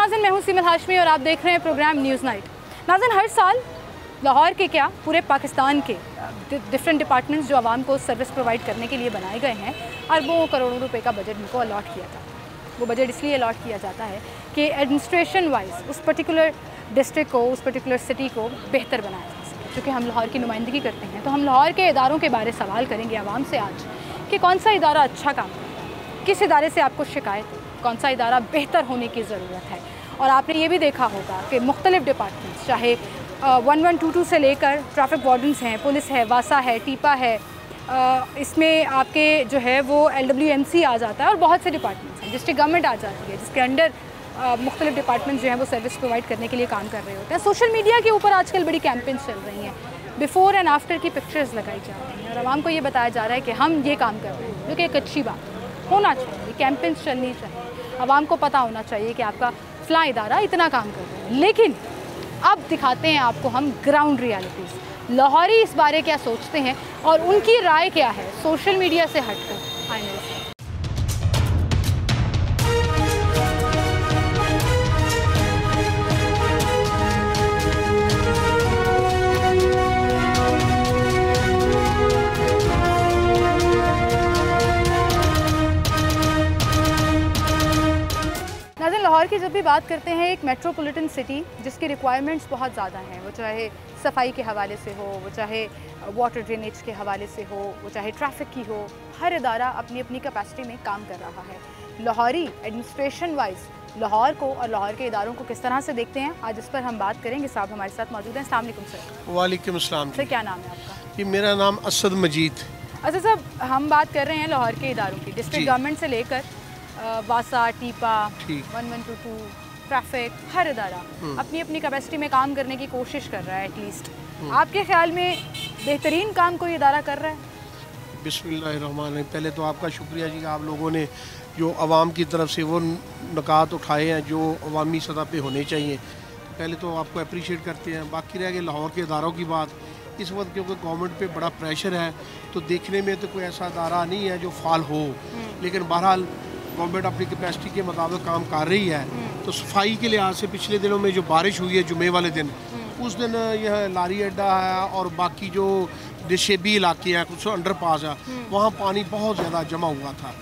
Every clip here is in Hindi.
नाज़रीन, मैं हूं सीमल हाशमी और आप देख रहे हैं प्रोग्राम न्यूज़ नाइट। नाज़रीन, हर साल लाहौर के क्या पूरे पाकिस्तान के डिफरेंट डिपार्टमेंट्स जो आवाम को सर्विस प्रोवाइड करने के लिए बनाए गए हैं, अरबों करोड़ों रुपए का बजट इनको अलॉट किया था। वो बजट इसलिए अलॉट किया जाता है कि एडमिनिस्ट्रेशन वाइज उस पर्टिकुलर डिस्ट्रिक्ट को, उस पर्टिकुलर सिटी को बेहतर बनाया जा सके। चूँकि हम लाहौर की नुमाइंदगी करते हैं तो हम लाहौर के इदारों के बारे सवाल करेंगे आवाम से आज कि कौन सा इदारा अच्छा काम करता है, किस इदारे से आपको शिकायत है, कौन सा इदारा बेहतर होने की ज़रूरत है। और आपने ये भी देखा होगा कि मुख्तलिफ डिपार्टमेंट्स, चाहे 1122 से लेकर ट्रैफिक वार्डन्स हैं, पुलिस है, वासा है, टीपा है, इसमें आपके जो है वो LWMC आ जाता है और बहुत से डिपार्टमेंट्स हैं, डिस्ट्रिक्ट गवर्नमेंट आ जाती है जिसके अंडर मुख्तलिफ डिपार्टमेंट्स जो हैं वो सर्विस प्रोवाइड करने के लिए काम कर रहे होते हैं। सोशल मीडिया के ऊपर आजकल बड़ी कैंपेन्स चल रही हैं, बिफ़ोर एंड आफ्टर की पिक्चर्स लगाई जा रही हैं और आवाम को ये बताया जा रहा है कि हम ये काम कर रहे हैं, जो कि एक अच्छी बात होना चाहिए। कैंपेन्स चलनी चाहिए, आवाम को पता होना चाहिए कि आपका फ़लाँ इदारा इतना काम कर रहे हैं। लेकिन अब दिखाते हैं आपको हम ग्राउंड रियलिटीज़, लाहौरी इस बारे क्या सोचते हैं और उनकी राय क्या है सोशल मीडिया से हटकर। आए मेरे साथ। लाहौर की जब भी बात करते हैं, एक मेट्रोपॉलिटन सिटी जिसकी रिक्वायरमेंट्स बहुत ज़्यादा हैं, वो चाहे सफाई के हवाले से हो, वो चाहे वाटर ड्रेनेज के हवाले से हो, वो चाहे ट्रैफिक की हो, हर इदारा अपनी अपनी कैपेसिटी में काम कर रहा है। लाहौरी एडमिनिस्ट्रेशन वाइज लाहौर को और लाहौर के इदारों को किस तरह से देखते हैं, आज इस पर हम बात करेंगे। साहब हमारे साथ मौजूद हैं। अस्सलाम वालेकुम सर। वालेकुम अस्सलाम। सर, क्या नाम है आपका? जी, मेरा नाम असद मजीद। अच्छा साहब, हम बात कर रहे हैं लाहौर के इदारों की, डिस्ट्रिक्ट गवर्नमेंट से लेकर वासा, टीपा, 1122, ट्रैफिक, हर इदारा अपनी अपनी कैपेसिटी में काम करने की कोशिश कर रहा है। एटलीस्ट आपके ख्याल में बेहतरीन काम कोई इदारा कर रहा है? बिस्मिल्लाहिर्रहमानिर्रहीम। पहले तो आपका शुक्रिया जी, आप लोगों ने जो आवाम की तरफ से वो नुकात उठाए हैं जो अवामी सतह पे होने चाहिए, पहले तो आपको अप्रिशिएट करते हैं। बाकी रह गए लाहौर के इदारों की बात, इस वक्त क्योंकि गवर्नमेंट पे बड़ा प्रेशर है तो देखने में तो कोई ऐसा इदारा नहीं है जो फाल हो, लेकिन बहरहाल गवर्नमेंट अपनी कैपेसिटी के मुताबिक काम कर रही है। तो सफाई के लिहाज से पिछले दिनों में जो बारिश हुई है जुमे वाले दिन, उस दिन यह लारी अड्डा है और बाकी जो निशेबी इलाके हैं, कुछ अंडर पास है, वहाँ पानी बहुत ज़्यादा जमा हुआ था।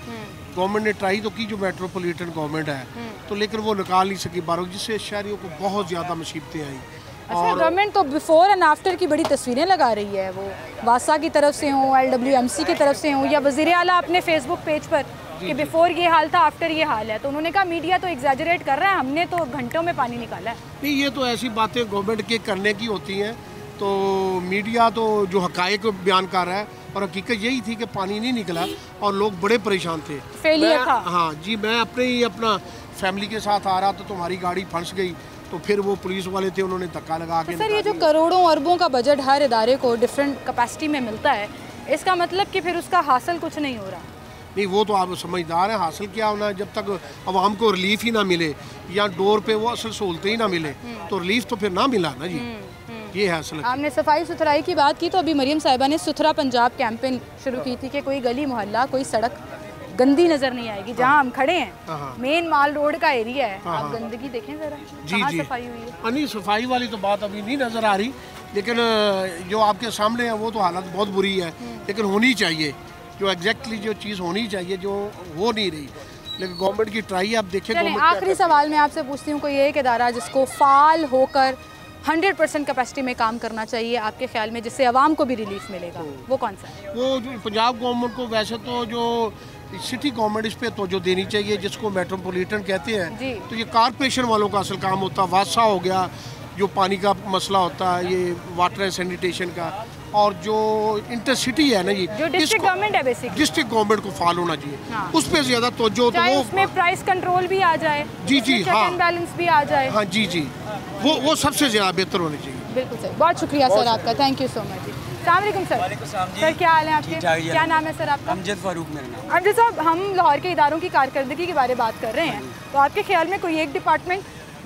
गवर्नमेंट ने ट्राई तो की, जो मेट्रोपॉलिटन गवर्नमेंट है, तो लेकिन वो निकाल नहीं सकी बारिश, जिससे शहरियों को बहुत ज़्यादा मुसीबतें आई। अच्छा, गवर्नमेंट तो बिफोर एंड आफ्टर की बड़ी तस्वीरें लगा रही है, वो वासा की तरफ से हों, LWMC की तरफ से हों, या वज़ीर आला अपने फेसबुक पेज पर कि बिफोर ये हाल था, आफ्टर ये हाल है, तो उन्होंने कहा मीडिया तो एग्जैजरेट कर रहा है, हमने तो घंटों में पानी निकाला है। नहीं, ये तो ऐसी बातें गवर्नमेंट के करने की होती हैं। तो मीडिया तो जो हकायक बयान कर रहा है और हकीकत यही थी कि पानी नहीं निकला और लोग बड़े परेशान थे। फेलियर था। हाँ जी, मैं अपना फैमिली के साथ आ रहा था तो हमारी गाड़ी फंस गई, तो फिर वो पुलिस वाले थे, उन्होंने धक्का लगा के। सर, ये जो करोड़ों अरबों का बजट हर इदारे को डिफरेंट कैपेसिटी में मिलता है, इसका मतलब कि फिर उसका हासिल कुछ नहीं हो रहा? नहीं, वो तो आप समझदार हैं, हासिल क्या होना है, जब तक आवाम को रिलीफ ही ना मिले या डोर पे वो असल सहूलतें ही ना मिले तो रिलीफ तो फिर ना मिला ना जी। ये है असल। आपने सफाई सुथराई की बात की तो अभी मरियम साहिबा ने सुथरा पंजाब कैंपेन शुरू की थी कि कोई गली मोहल्ला, कोई सड़क गंदी नजर नहीं आएगी। जहाँ हम खड़े हैं मेन माल रोड का एरिया है, आप गंदगी देखें जरा, कहाँ सफाई हुई है? नहीं, सफाई वाली तो बात अभी नहीं नजर आ रही, लेकिन जो आपके सामने है वो तो हालत बहुत बुरी है, लेकिन होनी चाहिए जो एग्जैक्टली जो चीज़ होनी चाहिए जो हो नहीं रही, लेकिन गवर्नमेंट की ट्राई आप देखें। आखिरी सवाल मैं आपसे पूछती हूँ, कोई एक इदारा जिसको फाल होकर 100% कैपेसिटी में काम करना चाहिए आपके ख्याल में, जिससे आवाम को भी रिलीफ मिलेगा, वो कौन सा है? वो जो पंजाब गवर्नमेंट को वैसे तो जो सिटी गवर्नमेंट इस पे तवज्जो देनी चाहिए, जिसको मेट्रोपॉलिटन कहते हैं, तो ये कॉर्पोरेशन वालों का असल काम होता है। वासा हो गया जो पानी का मसला होता है, ये वाटर एंड सैनिटेशन का, और जो इंटरसिटी है ना जी, जो डिस्ट्रिक्ट गवर्नमेंट है, बेसिकली डिस्ट्रिक्ट गवर्नमेंट को फॉलो होना चाहिए। हाँ। उस पर ज्यादा तवज्जो, तो वो उसमें प्राइस कंट्रोल भी आ जाए, जी जी, हाँ, बैलेंस भी आ जाए, हाँ जी जी, वो सबसे ज्यादा बेहतर होनी चाहिए। बिल्कुल सर, बहुत शुक्रिया सर आपका, थैंक यू सो मच जी। अस्सलाम वालेकुम सर। सर, क्या हाल है आपके? क्या नाम है सर आपका? अमजद फारूक मेरा नाम। अमजद साहब, हम लाहौर के इदारों की कारकर्दगी के बारे में बात कर रहे हैं, तो आपके ख्याल में कोई एक डिपार्टमेंट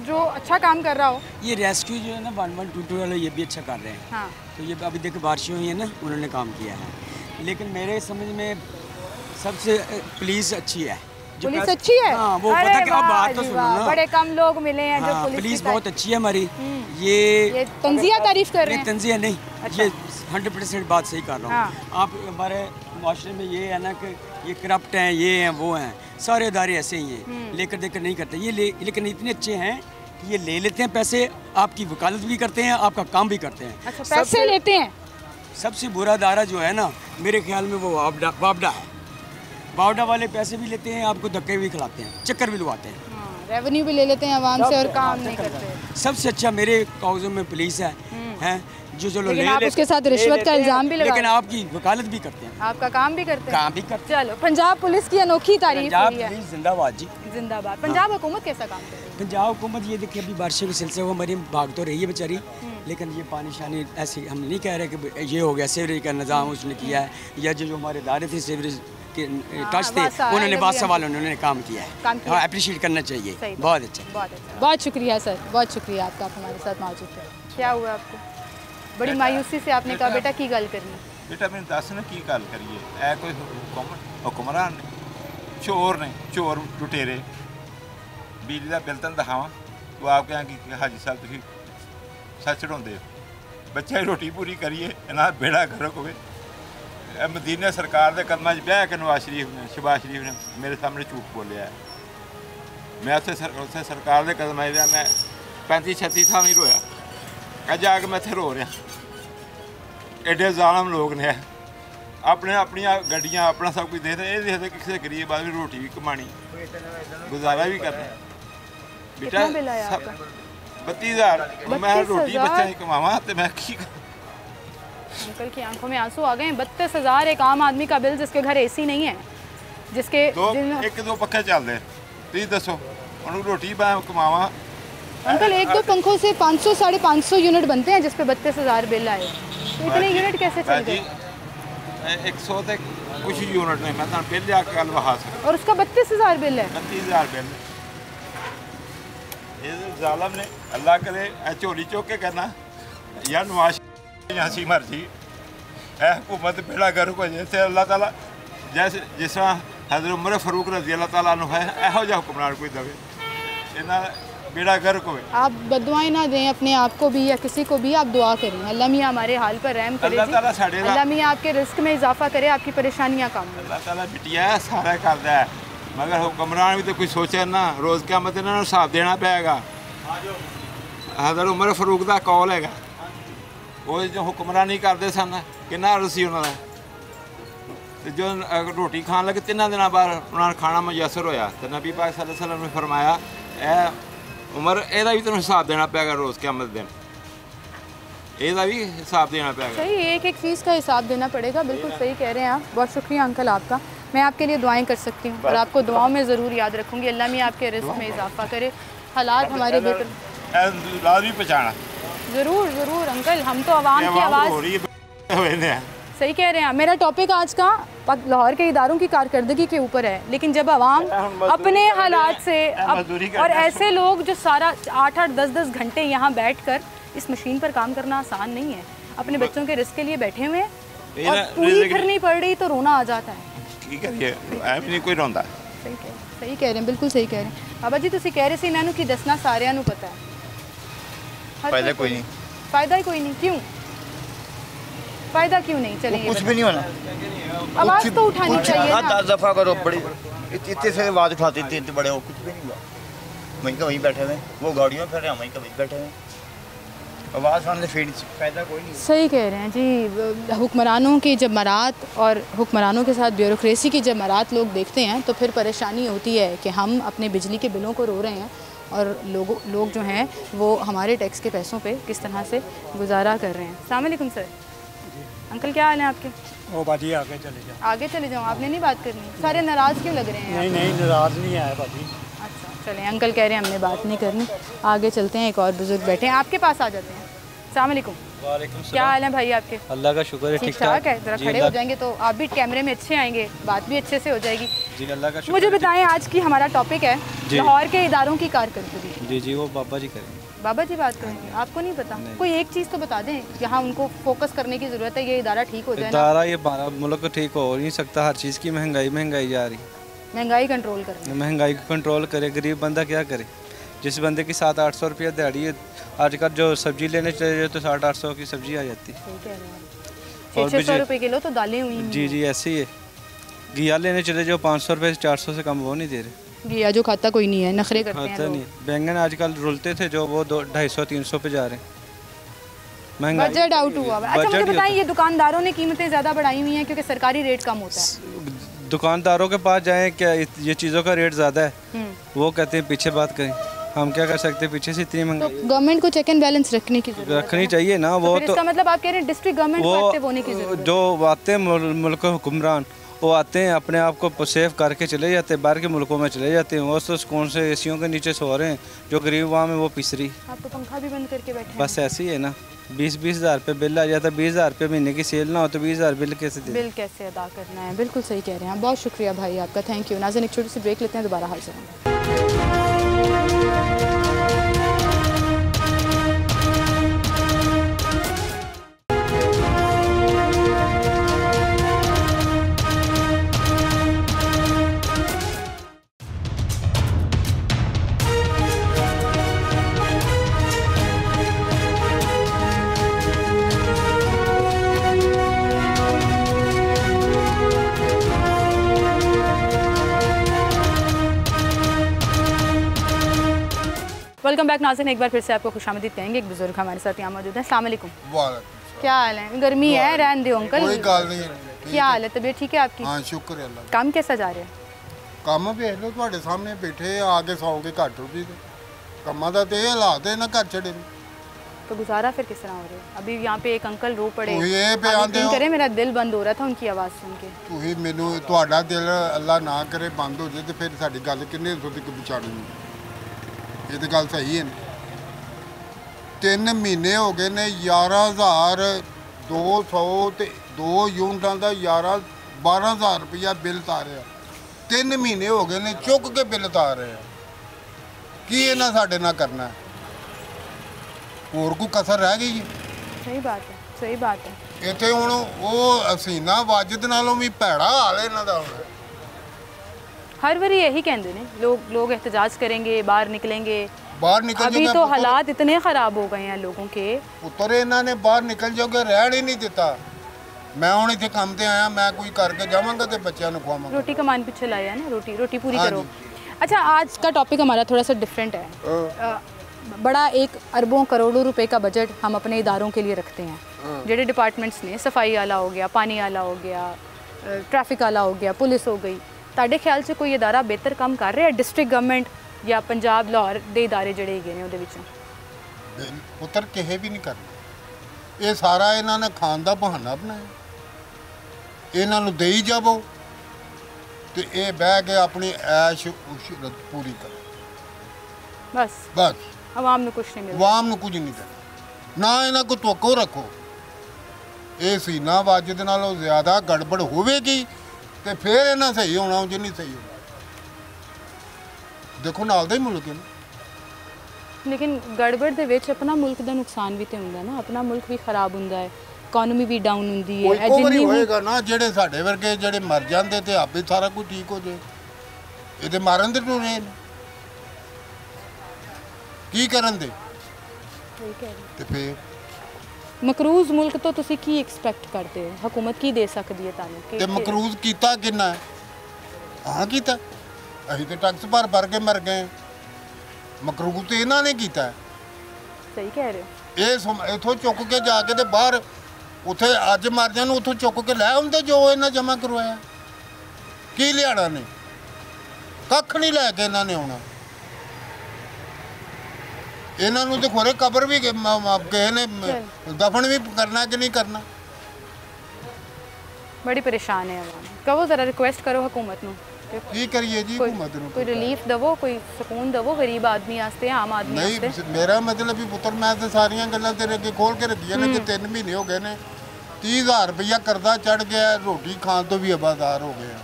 जो अच्छा काम कर रहा हो? ये रेस्क्यू जो है ना 1122 वाले, ये भी अच्छा कर रहे हैं। हाँ। तो ये अभी देखो बारिशें हुई है ना, उन्होंने काम किया है, लेकिन मेरे समझ में सबसे पुलिस अच्छी है, पुलिस अच्छी है? हाँ, वो पता क्या बात तो सुनो ना, बड़े कम लोग मिले हैं जो पुलिस बहुत अच्छी है हमारी। ये तंजिया तारीफ कर रहे हैं? तंजिया नहीं, ये 100% बात सही कर रहा हूँ। आप हमारे माशरे में ये है ना कि ये करप्ट हैं, ये हैं, वो हैं, सारे इदारे ऐसे ही हैं, लेकर देकर नहीं करते ये लेकिन इतने अच्छे हैं कि ये ले लेते हैं पैसे, आपकी वकालत भी करते हैं, आपका काम भी करते हैं। अच्छा, पैसे लेते हैं? सबसे बुरा दायरा जो है ना मेरे ख्याल में वो बावडा है। बावडा वाले पैसे भी लेते हैं, आपको धक्के भी खिलाते हैं, चक्कर भी लगवाते हैं, रेवेन्यू भी ले लेते हैं आवाम से और काम नहीं करते। सबसे अच्छा मेरे कागजों में पुलिस है जो चलो लेकिन आप उसके साथ रिश्वत का इल्जाम भी लगा, लेकिन आपकी वकालत भी करते हैं, आपका काम भी करते हैं। काम भी करते हैं। चलो, पंजाब पुलिस की अनोखी तारीफ हुई है। जिंदाबाद जी, जिंदाबाद। पंजाब हुकूमत कैसा काम कर रही है? पंजाब हुकूमत ये देखिए अभी बारिशों के सिलसिले में हमारी भाग तो रही है बेचारी, लेकिन ये पानी शानी ऐसे हम नहीं कह रहे कि ये हो गया, सीवरेज का निज़ाम उसने किया है, या जो हमारे इदारे थे सीवरेज के टच थे उन्होंने वासा वालों ने उन्होंने काम किया है, अप्रिशिएट करना चाहिए। बहुत अच्छा, बहुत शुक्रिया सर, बहुत शुक्रिया आपका, आप हमारे साथ मौजूद थे। क्या हुआ आपको? बड़ी मायूसी से आपने कहा बेटा की गल करनी। बेटा मैंने दस ना की गल करिए, ऐ कोई हुक्मरान ने चोर लुटेरे बिजली का बिल तुम दिखावा तो आप क्या कि हाजी साहब तुम सच चढ़ाते हो, बच्चे रोटी पूरी करिए ना बेड़ा गर्क हो। मदीने सरकार के कदम बह के शहबाज शरीफ ने मेरे सामने झूठ बोलिया है। मैं उत्थे सरकार के कदम रहा, मैं 35-36 साल नहीं रोया, अज आके मैं इत्थे रो रहा। एडे जालम लोग ने अपने अपनियां गड्डियां अपना सब कुछ देखते, ये देखते किसी गरीब बाद में रोटी भी कमानी, गुजारा भी करना। बेटा 32,000 मैं रोटी बच्चा ही कमावा तो मैं की। अंकल की आंखों में आंसू आ गए। 32,000 एक आम आदमी का बिल जिसके घर एसी नहीं है, जिसके एक दो पक्खे चलते, तुम दसो उन्होंने रोटी मैं कमावा। अंकल एक दो पंखों से 500-550 यूनिट बनते हैं, जिस पे 32,000 बिल आए, तो इतने यूनिट कैसे चल गए? 100 तक कुछ यूनिट नहीं, मैं बिल जाके कल बहा सकता। और उसका 32,000 बिल है? 32,000 बिल। ये जालम ने अल्लाह करे झोली चुक के कहना यार नवाज सी मर्जी है हुकूमत बेड़ा गर्क हो जाए। अल्लाह ताला जैसे जिस तरह हज़रत उमर फारूक रज़ी अल्लाह ताला अन्हु है, ਇਹੋ ਜਿਹਾ हुक्मरान कोई दवे इन्ना बेड़ा गर्क हो। आप बदुआएं ना दें अपने आप को भी या किसी को भी, आप दुआ करें अल्लाह मियाँ हमारे हाल पर रहम करे, अल्लाह मियाँ आपके रिस्क में इजाफा करे, आपकी परेशानियाँ कम हो। अल्लाह ताला बिटिया सारा करता है, मगर हुक्मरान भी तो कुछ सोचे ना, रोज़ क़यामत इन्होंने हिसाब देना पेगा। हज़रत उमर फारूक का कौल है, वो जो हुक्मरानी करते सन कितना रसी उन्होंने, जो रोटी खान लगे 3 दिन बाद उन्होंने खाना मुयसर होया, तो नबी पाक सल्लल्लाहु अलैहि वसल्लम ने फरमाया ए उमर एदा भी तेन हिसाब देना पेगा, रोज़ क़यामत दिन एदा भी हिसाब देना पेगा। सही, एक चीज़ का हिसाब देना पड़ेगा। बिल्कुल सही कह रहे हैं आप। बहुत शुक्रिया अंकल आपका। मैं आपके लिए दुआएं कर सकती हूँ और आपको दुआओं में ज़रूर याद रखूँगी। अल्लाह मियाँ आपके रिस्क में इजाफा करे, हालात हमारे बेहतर भी पहचाना। ज़रूर ज़रूर अंकल, हम तो आवाम की आवाज़। सही कह रहे हैं। मेरा टॉपिक आज का लाहौर के इदारों की कारकर्दगी के ऊपर है, लेकिन जब आवाम अपने हालात से और ऐसे लोग जो सारा 8-8, 10-10 घंटे यहाँ बैठकर इस मशीन पर काम करना आसान नहीं है, अपने बच्चों के रिस्क के लिए बैठे हुए हैं और पूरी करनी पड़ रही तो रोना आ जाता है। ठीक है, ये नहीं कोई रोंदा। सही कह रहे हैं, बिल्कुल सही कह रहे हैं। बाबा जी तुसी कह रहे सी मैनू कि दसना सारिਆਂ ਨੂੰ पता है, फायदा कोई नहीं। फायदा ही कोई नहीं? क्यों फायदा क्यों नहीं? चलिए कुछ भी नहीं होना, आवाज तो उठानी चाहिए ना। 10 दफा करो, बड़ी इतने से आवाज उठाते थे, इतने बड़े हो, कुछ भी नहीं हुआ। वहीं का वहीं बैठे हुए, वो गाड़ियों में फिर रहे हैं, वहीं का वहीं बैठे हुए, आवाज़ आने से फायदा कोई नहीं। सही कह रहे हैं जी। हुक्मरानों की जब मरात और हुक्मरानों के साथ ब्यूरोक्रेसी की जब मरात लोग देखते हैं तो फिर परेशानी होती है कि हम अपने बिजली के बिलों को रो रहे हैं और लोग जो हैं वो हमारे टैक्स के पैसों पे किस तरह से गुजारा कर रहे हैं। अस्सलाम वालेकुम सर। अंकल क्या हाल है आपके? ओ बाजी आगे चले जाओ। आगे चले जाओ, आपने नहीं बात करनी? सारे नाराज़ क्यों लग रहे हैं? नहीं नाराज़ नहीं आया बाजी। अच्छा चलें, अंकल कह रहे हैं हमने बात नहीं करनी, आगे चलते हैं। एक और बुजुर्ग बैठे हैं, आपके पास आ जाते हैं। अस्सलाम वालेकुम। वालेकुम सलाम। क्या हाल है भाई आपके? अल्लाह का शुक्र है, ठीक ठाक है। ज़रा खड़े हो जाएंगे तो आप भी कैमरे में अच्छे आएंगे, बात भी अच्छे से हो जाएगी। जी अल्लाह का शुक्र। मुझे बताएं, आज की हमारा टॉपिक है लाहौर के इदारों की कारकर्दगी। जी वो बाबा जी करेंगे। बाबा जी बात करेंगे, आपको नहीं पता? कोई एक चीज़ तो बता दें जहाँ उनको फोकस करने की ज़रूरत है, ये इदारा ठीक हो जाए। इदारा ये मुल्क ठीक हो नहीं सकता, हर चीज़ की महंगाई जा रही। महंगाई कंट्रोल करनी। महंगाई को कंट्रोल करे, गरीब बंदा क्या करे। जिस बंदे की 700-800 रुपया दिहाड़ी है, आजकल जो सब्जी लेने चले जाए तो 700-800 की सब्जी आ जाती है। सही कह रहे हैं। 600 रुपये किलो तो दालें हुई हैं। जी ऐसे ही है। घिया लेने चले जाओ 500 रुपये से 400 से कम वो नहीं दे रहे। घिया जो खाता कोई नहीं है, नखरे करते हैं खाता लोग। नहीं। बैंगन आजकल रुलते थे जो वो 250-300 पे जा रहे हैं। महंगाई बजट आउट हुआ है। अच्छा मुझे बताएं, ये दुकानदारों ने कीमतें ज़्यादा बढ़ाई हुई हैं क्योंकि सरकारी रेट कम होता है। दुकानदारों के पास जाएं, क्या ये चीज़ों का रेट ज़्यादा है, वो कहते हैं पीछे बात करें। हम क्या कर सकते हैं, पीछे से इतनी तो महंगाई गवर्नमेंट को चेक एंड बैलेंस रखने की जरूरत रखनी चाहिए ना। वो तो इसका मतलब आप कह रहे हैं डिस्ट्रिक्ट गवर्नमेंट को एक्टिव होने की वो जरूरत है। जो आते हैं मुल्क हुक्मरान, वो आते हैं अपने आप को सेफ करके चले जाते हैं, बाहर के मुल्कों में चले जाते हैं। वो तो कौन से एसियों के नीचे सो रहे हैं, जो गरीब वहाँ में वो पिस रही। आप तो पंखा भी बंद करके बैठे हैं। बस ऐसे ही है ना। 20-20 हज़ार रुपये बिल आ जाता है। 20 हज़ार रुपये महीने की सेल ना हो तो 20 हज़ार बिल कैसे दे? बिल कैसे अदा करना है। बिल्कुल सही कह रहे हैं। बहुत शुक्रिया भाई आपका, थैंक यू। नाज़रीन एक छोटी सी ब्रेक लेते हैं, दोबारा हाजिर होंगे। वेलकम बैक नाज़रीन, एक बार फिर से आपको खुशामदीद कहेंगे। एक बुजुर्ग हमारे साथ यहाँ मौजूद हैं। अस्सलाम वालेकुम। क्या हाल है? गर्मी है, रहने दो अंकल। कोई गल नहीं। क्या हाल है? तबीयत ठीक है आपकी? हाँ शुक्र है अल्लाह। काम कैसा जा रहा है? ਕੰਮ ਵੇਖ ਲਓ ਤੁਹਾਡੇ ਸਾਹਮਣੇ ਬੈਠੇ ਆ ਕੇ ਸੌਂ ਕੇ ਘੱਟ ਰੁਪਏ ਦੇ ਕੰਮਾਂ ਦਾ ਤੇ ਇਹ ਹਾਲਾਤ ਹੈ ਨਾ ਘਰ ਛੜੇ ਨੂੰ। तो गुजारा फिर किस तरह हो रहा है? अभी यहाँ पे एक अंकल रो पड़े। तो ये पे आप आंदे यकीन हो। करें मेरा दिल बंद हो रहा था उनकी आवाज़ सुन के। ਤੁਸੀਂ ਮੈਨੂੰ ਤੁਹਾਡਾ ਦਿਲ ਅੱਲਾ ਨਾ ਕਰੇ ਬੰਦ ਹੋ ਜੇ ਤੇ ਫਿਰ ਸਾਡੀ ਗੱਲ ਕਿੰਨੇ ਉੱਥੋਂ ਤੱਕ ਪਹੁੰਚਾਣੀ ਹੈ। ਇਹ ਤਾਂ ਗੱਲ ਸਹੀ ਹੈ ਨਾ। 3 ਮਹੀਨੇ ਹੋ ਗਏ ਨੇ 11,200 ਤੇ 2 ਯੂਨਿਟਾਂ ਦਾ 12,000 ਰੁਪਇਆ ਬਿੱਲ ਤਾਰਿਆ। 3 ਮਹੀਨੇ ਹੋ ਗਏ ਨੇ ਚੁੱਕ ਕੇ ਬਿੱਲ ਤਾਰ ਰਹੇ ਆ। ਕੀ ਇਹਨਾਂ ਸਾਡੇ ਨਾਲ ਕਰਨਾ ਹੈ? ਹੋਰ ਕੋਈ ਕਸਰ ਰਹਿ ਗਈ ਹੈ? सही बात है, सही बात है। ਇੱਥੇ ਹੁਣ ਉਹ ਹਸੀਨਾ ਵਾਜਦ ਨਾਲੋਂ ਵੀ ਭੈੜਾ ਹਾਲ ਇਹਨਾਂ ਦਾ ਹੁਣ। हर बारी यही कहते हैं लोग एहतजाज करेंगे, बाहर निकलेंगे। ਬਾਹਰ ਨਿਕਲ अभी तो हालात इतने ख़राब हो गए हैं लोगों के। ਪੁੱਤਰ ਇਹਨਾਂ ਨੇ ਬਾਹਰ ਨਿਕਲ ਜਾਓਗੇ ਰਹਿਣ ਹੀ ਨਹੀਂ ਦਿੱਤਾ। ਮੈਂ ਹੁਣ ਇੱਥੇ ਕੰਮ ਤੇ ਆਇਆ, मैं कोई करके जावांगा तो बच्चों को खुआवांगा। रोटी कमान पीछे लाया है ना, रोटी पूरी हाँ करो। अच्छा आज का टॉपिक हमारा थोड़ा सा डिफरेंट है। बड़ा एक अरबों करोड़ों रुपए का बजट हम अपने इदारों के लिए रखते हैं। जेडे डिपार्टमेंट्स ने सफाई आला हो गया, पानी आला हो गया, ट्रैफिक आला हो गया, पुलिस हो गई। ਤੁਹਾਡੇ ਖਿਆਲ 'ਚ ਕੋਈ ਇਦਾਰਾ ਬਿਹਤਰ ਕੰਮ ਕਰ ਰਿਹਾ ਡਿਸਟ੍ਰਿਕਟ ਗਵਰਨਮੈਂਟ ਜਾਂ ਪੰਜਾਬ ਲਾਹੌਰ ਦੇ ਇਦਾਰੇ ਜਿਹੜੇ ਹੈਗੇ ਨੇ ਉਹਦੇ ਵਿੱਚੋਂ? ਪੁੱਤਰ ਕਿਸੇ ਵੀ ਨਹੀਂ ਕਰਨਾ। ਇਹ ਸਾਰਾ ਇਹਨਾਂ ਨੇ ਖਾਣ ਦਾ ਬਹਾਨਾ ਬਣਾਇਆ। ਇਹਨਾਂ ਨੂੰ ਦੇਈ ਜਾਵੋ ਤੇ ਇਹ ਬਹਿ ਕੇ ਆਪਣੀ ਐਸ਼ ਉਸ਼ਰਤ ਪੂਰੀ ਕਰੋ। ਬਸ ਆਵਾਮ ਨੂੰ ਕੁਝ ਨਹੀਂ ਮਿਲਦਾ। ਆਵਾਮ ਨੂੰ ਕੁਝ ਨਹੀਂ ਕਰਨਾ। ਨਾ ਇਹਨਾਂ ਕੋ ਤੋਕੋ ਰੱਖੋ। ਇਹ ਸੀਨਾ ਵਾਜਦ ਨਾਲੋਂ ਜ਼ਿਆਦਾ ਗੜਬੜ ਹੋਵੇਗੀ ਤੇ ਫਿਰ ਇਹਨਾਂ ਸਹੀ ਹੋਣਾ ਜੇ ਨਹੀਂ ਸਹੀ ਹੋਣਾ। ਦੇਖੋ ਨਾਲ ਦਾ ਹੀ ਮੁਲਕ ਹੈ ਨਾ। ਲੇਕਿਨ ਗੜਬੜ ਦੇ ਵਿੱਚ ਆਪਣਾ ਮੁਲਕ ਦਾ ਨੁਕਸਾਨ ਵੀ ਤੇ ਹੁੰਦਾ ਨਾ। ਆਪਣਾ ਮੁਲਕ ਵੀ ਖਰਾਬ ਹੁੰਦਾ ਹੈ, ਇਕਨੋਮੀ ਵੀ ਡਾਊਨ ਹੁੰਦੀ ਹੈ। ਕੋਈ ਵਾਰੀ ਹੋਏਗਾ ਨਾ ਜਿਹੜੇ ਸਾਡੇ ਵਰਗੇ ਜਿਹੜੇ ਮਰ ਜਾਂਦੇ ਤੇ ਆਪੇ ਸਾਰਾ ਕੁਝ ਠੀਕ ਹੋ ਜਾਏ। ਇਹ ਤੇ ਮਾਰਨ ਦੇ ਟੁਰੇ ਨੇ। ਕੀ ਕਰਨ ਦੇ? ਸਹੀ ਕਹਿ ਰਹੇ ਤੇ ਫਿਰ ਮਕਰੂਜ਼ ਮੁਲਕ ਤੋਂ ਤੁਸੀਂ ਕੀ ਐਕਸਪੈਕਟ ਕਰਦੇ ਹੋ? ਹਕੂਮਤ ਕੀ ਦੇ ਸਕਦੀ ਹੈ ਤੁਹਾਨੂੰ? ਤੇ ਮਕਰੂਜ਼ ਕੀਤਾ ਕਿੰਨਾ ਹੈ? ਹਾਂ ਕੀਤਾ। ਅਸੀਂ ਤੇ ਟੈਕਸ ਭਰ ਕੇ ਮਰ ਗਏ। ਮਕਰੂਜ਼ ਤੇ ਇਹਨਾਂ ਨੇ ਕੀਤਾ। ਸਹੀ ਕਹਿ ਰਹੇ ਹੋ। ਇਹ ਇਥੋਂ ਚੁੱਕ ਕੇ ਜਾ ਕੇ ਤੇ ਬਾਹਰ ਉੱਥੇ ਅੱਜ ਮਰ ਜਾਣ ਉੱਥੋਂ ਚੁੱਕ ਕੇ ਲੈ ਆਉਂਦੇ ਜੋ ਇਹਨਾਂ ਜਮ੍ਹਾਂ ਕਰਵਾਇਆ। ਕੀ ਲਿਆਣਾ ਨੇ? ਕੱਖ ਨਹੀਂ ਲੈ ਕੇ ਇਹਨਾਂ ਨੇ ਆਉਣਾ। ਇਹਨਾਂ ਨੂੰ ਤੇ ਖੋਰੇ ਕਬਰ ਵੀ ਕਿਸੇ ਨੇ ਦਫਨ ਵੀ ਕਰਨਾ ਕਿ ਨਹੀਂ ਕਰਨਾ। बड़ी परेशान है आवाम। कहो ज़रा रिक्वेस्ट करो हुकूमत ਨੂੰ ਕੀ ਕਰੀਏ ਜੀ ਹੁਕੂਮਤ ਨੂੰ? ਕੋਈ ਰਿਲੀਫ ਦਵੋ, ਕੋਈ ਸਕੂਨ ਦਵੋ ਗਰੀਬ ਆਦਮੀ ਵਾਸਤੇ, ਆਮ ਆਦਮੀ ਵਾਸਤੇ। ਨਹੀਂ ਮੇਰਾ ਮਤਲਬ ਵੀ ਪੁੱਤਰ ਮੈਂ ਤੇ ਸਾਰੀਆਂ ਗੱਲਾਂ ਤੇਰੇ ਅੱਗੇ ਖੋਲ ਕੇ ਰੱਖੀਆਂ ਨੇ ਕਿ 3 ਮਹੀਨੇ ਹੋ ਗਏ ਨੇ 30,000 ਰੁਪਇਆ ਕਰਜ਼ਾ ਚੜ ਗਿਆ। ਰੋਟੀ ਖਾਣ ਤੋਂ ਵੀ ਆਬਾਦਾਰ ਹੋ ਗਏ।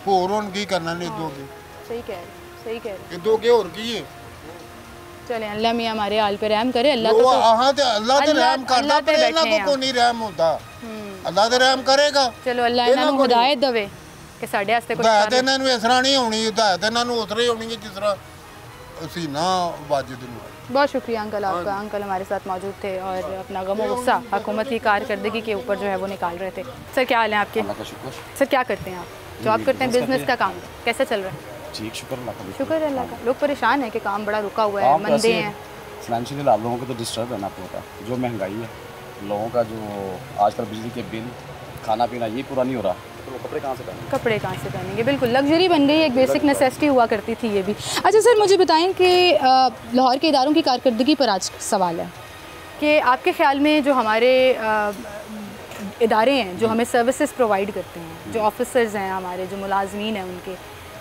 ਹੋਰ ਹੁਣ ਕੀ ਕਰਨਾ ਨੇ ਦੋਗੇ? सही कह रहे, सही कह रहे। ਇਹ ਦੋਗੇ ਹੋਰ ਕੀ ਹੈ? चले अल्लाह मियाँ हमारे हाल पे रहम करे। अल्लाह ਉਹ तो ਆਹਾਂ ਤੇ ਅੱਲਾ ਤੇ ਰਹਿਮ ਕਰਦਾ ਪਰ ਇਹਨਾਂ ਕੋ ਕੋਈ ਨਹੀਂ ਰਹਿਮ ਹੁੰਦਾ। ਅੱਲਾ ਤੇ ਰਹਿਮ ਕਰੇਗਾ। चलो अल्लाह इन्हों हिदायत दवे। कि साढ़े वास्ते कुछ ਹਦਾਇਤ कर लो। ਇਹਨਾਂ ਨੂੰ ਇਸ ਤਰ੍ਹਾਂ ਨਹੀਂ ਹੋਣੀ, ਹਦਾਇਤ ਇਹਨਾਂ ਨੂੰ ਉਸ ਤਰ੍ਹਾਂ ਹੀ ਹੋਣੀ ਹੈ ਜਿਸ ਤਰ੍ਹਾਂ ਅਸੀਂ ਨਾ ਵਾਜਿਦ ਨੂੰ। बहुत शुक्रिया अंकल आपका। अंकल हमारे साथ मौजूद थे और अपना गम और गुस्सा हुकूमत की कारकर्दगी के ऊपर जो है वो निकाल रहे थे। सर क्या हाल है आपके? अल्लाह का शुक्र। सर क्या करते हैं आप? जॉब करते हैं, बिजनेस का काम कैसा चल रहा है? ठीक, शुक्र अल्लाह का। शुक्र है अल्लाह का। लोग परेशान हैं कि काम बड़ा रुका हुआ है, मंदे हैं। फाइनेंशियली लोगों को तो डिस्टर्ब रहना पड़ता है, जो महंगाई है, लोगों का जो आजकल बिजली के बिल, खाना पीना ये पूरा नहीं हो रहा, तो कपड़े कहाँ से पहनेंगे? कपड़े कहाँ से पहनेंगे? बिल्कुल, लग्जरी बन गई, एक बेसिक नेसेसिटी हुआ करती थी ये भी। अच्छा सर, मुझे बताएं कि लाहौर के इदारों की कारकर्दगी पर आज सवाल है कि आपके ख्याल में जो हमारे इदारे हैं जो हमें सर्विसेज प्रोवाइड करते हैं, जो ऑफिसर्स हैं हमारे, जो मुलाजमीन हैं उनके,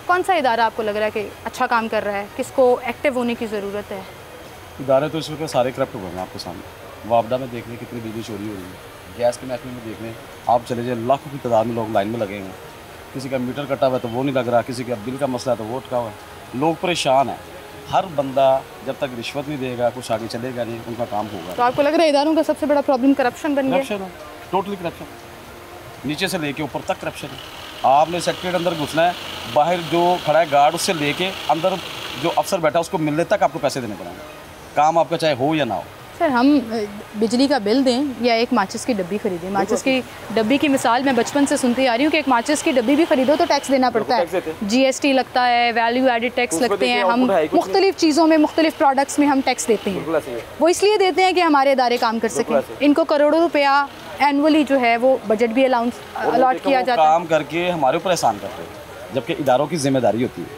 कौन सा इदारा आपको लग रहा है कि अच्छा काम कर रहा है, किसको एक्टिव होने की ज़रूरत है? इदारे तो इस वक्त सारे करप्ट हुए हैं आपके सामने। वापडा में देख लें कितनी बिजली चोरी हो रही है, गैस के महकमे में देख लें, आप चले जाए लाखों की तादाद में लोग लाइन में लगे हैं, किसी का मीटर कटा हुआ है तो वो नहीं लग रहा, किसी का बिल का मसला है तो वो अटका हुआ है, लोग परेशान हैं। हर बंदा जब तक रिश्वत नहीं देगा कुछ आगे चलेगा नहीं, उनका काम होगा। तो आपको लग रहा है इदारों का सबसे बड़ा प्रॉब्लम करप्शन बन गया? करप्शन है, टोटली करप्शन, नीचे से लेके ऊपर तक करप्शन है। आपने सेक्रेटरी अंदर घुसना है, बाहर जो खड़ा है गार्ड उससे लेके अंदर जो अफसर बैठा उसको मिलने तक आपको पैसे देने पड़ेंगे, काम आपका चाहे हो या ना हो। सर हम बिजली का बिल दें या एक माचिस की डब्बी खरीदें, माचिस की डब्बी की मिसाल मैं बचपन से सुनती आ रही हूँ कि एक माचिस की डब्बी भी खरीदो तो टैक्स देना पड़ता है, GST लगता है, वैल्यू एडिड टैक्स लगते हैं, हम मुख्तलिफ चीज़ों में, मुख्तलिफ प्रोडक्ट्स में हम टैक्स देते हैं। वो इसलिए देते हैं कि हमारे इदारे काम कर सकें। इनको करोड़ों रुपया एनुअली जो है वो बजट भी अलॉट किया जाता है, काम करके हमारे ऊपर एहसान करते हैं, जबकि इदारों की जिम्मेदारी होती है,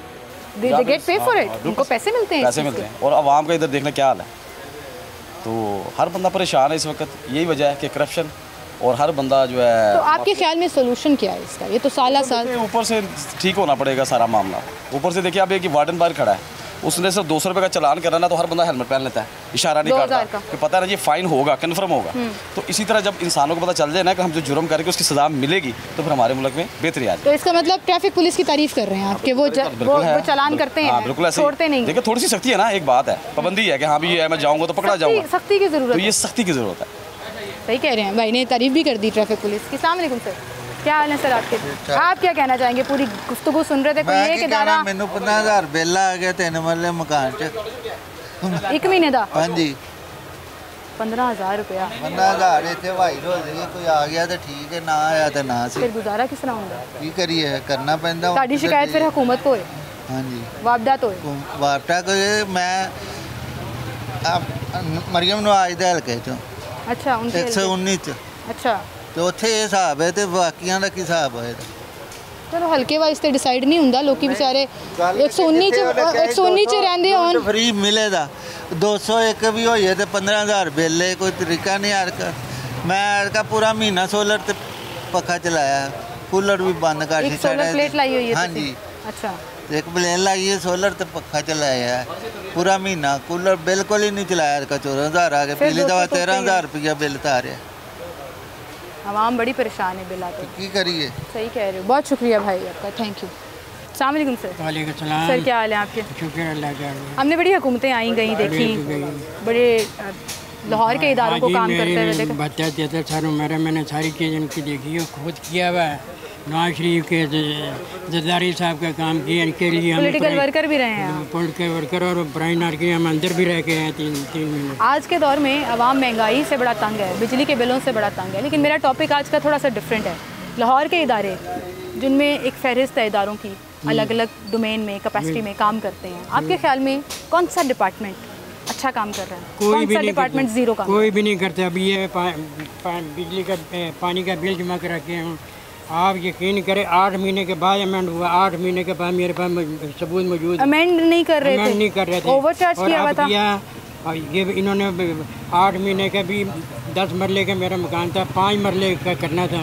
दे गेट पे फॉर इट, उनको पैसे मिलते हैं, पैसे मिलते हैं। और आवाम का इधर देखना क्या हाल है, तो हर बंदा परेशान है इस वक्त। यही वजह है कि करप्शन, और हर बंदा जो है। तो आपके ख्याल में सोल्यूशन क्या है इसका? ये तो साल ऊपर से ठीक होना पड़ेगा सारा मामला। ऊपर से देखिए, अब एक वार्डन बाहर खड़ा है, उसने सिर्फ 200 रुपये का चलान कराना तो हर बंदा हेलमेट पहन लेता है, इशारा नहीं करता कि पता है ये फाइन होगा, कन्फर्म होगा। तो इसी तरह जब इंसानों को पता चल जाए ना कि हम जो जुर्म करेंगे उसकी सजा मिलेगी, तो फिर हमारे मुल्क में बेहतरी आ जाए। तो इसका मतलब ट्रैफिक पुलिस की तारीफ कर रहे हैं आप कि वो चलान करते हैं, बिल्कुल ऐसे छोड़ते नहीं। देखिए थोड़ी सी सख्ती है ना, एक बात है, पाबंदी है कि हाँ भी मैं जाऊँगा तो पकड़ा जाऊँगा, सख्ती की जरूरत, तो ये सख्ती की जरूरत है। सही कह रहे हैं भाई ने, तारीफ भी कर दी ट्रैफिक पुलिस की। अस्सलाम वालेकुम सर, क्या हाल है सर आपके? आप क्या कहना चाहेंगे? पूरी गुफ्तगू सुन रहे थे, कोई एक इदारा मैनू 50,000 बिल आ गया 3 मरले मकान च, 1 महीने का? हाँ जी, 15,000 रुपया। 15,000 इतने वाइड हो जाएगी, कोई आ गया तो ठीक है, ना आया तो ना सी, फिर गुजारा किस तरह होगा? की करिए, करना पैंदा। साड़ी शिकायत फिर हुकूमत को है? हाँ जी, वापडा तो है? वापडा को मैं मरियम नवाज दे हल्के चो। अच्छा, 119 च। अच्छा, तो उत्थे ये हिसाब है तो बाकियां दा की हिसाब है? चलो हल्के वाइज ते डिसाइड नहीं हुंदा, लोकी बेचारे 119 च रहंदे होन, फ्री मिलेगा। 201 भी होइए तो 15,000 बिल है, कोई तरीका नहीं यार का। मैं यार का पूरा महीना सोलर ते पखा चलाया, कूलर भी बंद कर दी। सोलर प्लेट लाई हुई है? हाँ जी, अच्छा, एक प्लेन लाई है, सोलर ते पखा चलाया है पूरा महीना, कूलर बिल्कुल ही नहीं चलाया। 14,000 आ गए, पिछली दफा 13,000 रुपया बिल तारे। आवाम बड़ी परेशान है बिल आते, की करिए। सही कह रहे हो, बहुत शुक्रिया भाई आपका, थैंक यू। अस्सलाम वालेकुम सर। वालेकुम सलाम। सर क्या हाल है आपके? शुक्र अल्लाह का। हमने बड़ी हुकूमतें आई गई देखी, बड़े लाहौर के इदारों को काम करते हुए देखा। बताते थे सर मेरा, मैंने सारी चीज़ इनकी देखी है, खुद किया हुआ है। नवाज शरीफ के जरदारी साहब का काम किया, इनके लिए हम पॉलिटिकल वर्कर भी रहे हैं, पॉलिटिकल वर्कर और प्राइन आर्ट के हम अंदर भी रह के हैं 3 महीने। आज के दौर में आवाम महंगाई से बड़ा तंग है, बिजली के बिलों से बड़ा तंग है, लेकिन मेरा टॉपिक आज का थोड़ा सा डिफरेंट है। लाहौर के इदारे जिनमें एक फहरिस्त है इदारों की, अलग अलग डोमेन में, कैपेसिटी में काम करते हैं, आपके ख्याल में कौन सा डिपार्टमेंट अच्छा काम कर रहा है? कोई भी नहीं, डिपार्टमेंट जीरो काम, कोई भी नहीं करता। अभी ये बिजली का पानी का बिल जमा करा के हूँ, आप यकीन करें 8 महीने के बाद अमेंड हुआ, 8 महीने के बाद मेरे पास सबूत मौजूद। अमेंड नहीं कर रहे थे, ओवरचार्ज किया हुआ था। और ये इन्होंने 8 महीने का भी 10 मरले का मेरा मकान था, 5 मरले का करना था,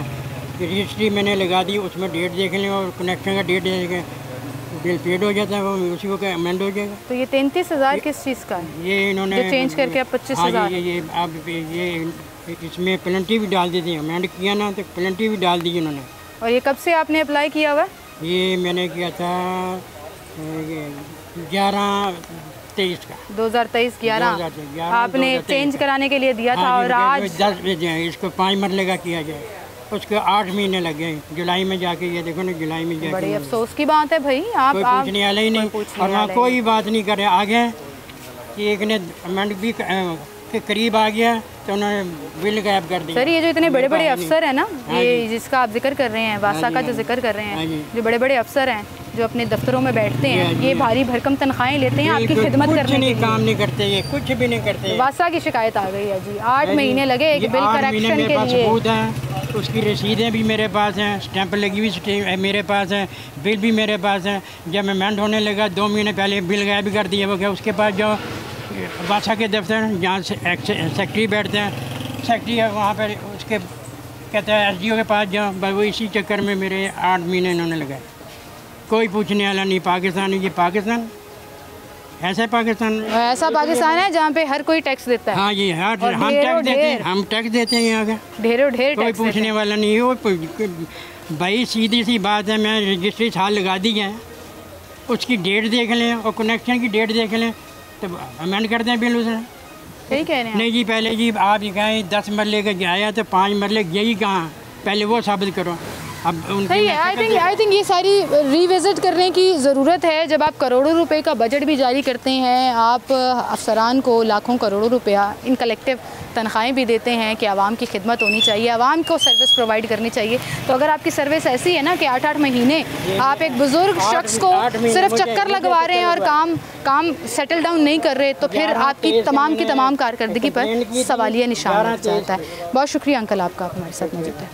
रजिस्ट्री मैंने लगा दी, उसमें डेट देख लें और कनेक्शन का डेट देखें, बिल पेड हो जाता है, वो उसी को अमेंड हो जाएगा। तो ये 33,000 किस चीज़ का है? ये इन्होंने चेंज करके अब 25,000। ये अब ये इसमें पेनल्टी भी डाल दी थी, अमेंड किया ना तो पेनल्टी भी डाल दी इन्होंने। और ये कब से आपने अप्लाई किया हुआ? ये मैंने किया था 11/23 का, 2023-11 आपने चेंज कराने के लिए दिया था। और आज 10 इसको 5 मरले का किया जाए, उसके 8 महीने लग गए। जुलाई में जाके ये देखो ना, जुलाई में जाके बड़ी अफसोस की बात है भाई। आप कोई पूछने वाला ही नहीं, और वहाँ कोई बात नहीं करे। आगे कि एक ने अमेंड भी के करीब आ गया तो उन्होंने बिल गायब कर दिया। सर ये जो इतने बड़े बड़े अफसर हैं ना, ये जिसका आप जिक्र कर रहे हैं, वासा का जो जिक्र कर रहे हैं, जो बड़े बड़े अफसर हैं जो अपने दफ्तरों में बैठते हैं, ये भारी भरकम तनख्वाहें लेते हैं आपकी खिदमत करने के लिए, काम नहीं करते, ये कुछ भी नहीं करते। वासा की शिकायत आ गई है जी, 8 महीने लगे एक बिल करेक्शन के लिए। उसकी रसीदें भी मेरे पास हैं, स्टैंप लगी हुई मेरे पास है, बिल भी मेरे पास है। जब अमेंड होने लगा 2 महीने पहले बिल गायब भी कर दिया वो गया। उसके पास जो वासा के दफ्तर जहाँ सेक्रेटरी बैठते हैं, सेक्रेटरी है वहाँ पर, उसके कहता है SDO के पास जाओ, वो इसी चक्कर में मेरे 8 महीने इन्होंने लगाए। कोई पूछने वाला नहीं। पाकिस्तान ये पाकिस्तान ऐसा पाकिस्तान है जहाँ पे हर कोई टैक्स देता है। हाँ जी, हम टैक्स देते हैं, हम टैक्स देते हैं यहाँ का, ढेरों ढेर कोई पूछने वाला नहीं है। वो भाई सीधी सी बात है, मैं रजिस्ट्री साल लगा दी है, उसकी डेट देख लें और कनेक्शन की डेट देख लें तो अमेंड कर दें बिल उसने। सही कह रहे हैं। नहीं जी, पहले जी आप ये कहें 10 मरले का आया तो 5 मरले यही कहाँ, पहले वो साबित करो। अब सही है। आई थिंक ये सारी रिविजिट करने की ज़रूरत है। जब आप करोड़ों रुपए का बजट भी जारी करते हैं, आप अफसरान को लाखों करोड़ों रुपया इन कलेक्टिव तनख्वाहें भी देते हैं कि आवाम की खिदमत होनी चाहिए, आवाम को सर्विस प्रोवाइड करनी चाहिए। तो अगर आपकी सर्विस ऐसी है ना कि 8-8 महीने आप एक बुज़ुर्ग शख्स को सिर्फ चक्कर लगवा रहे हैं और काम सेटल डाउन नहीं कर रहे, तो फिर आपकी तमाम कारकर्दगी पर सवालिया निशान लग जाता है। बहुत शुक्रिया अंकल आपका, आप हमारे साथ मौजूद है।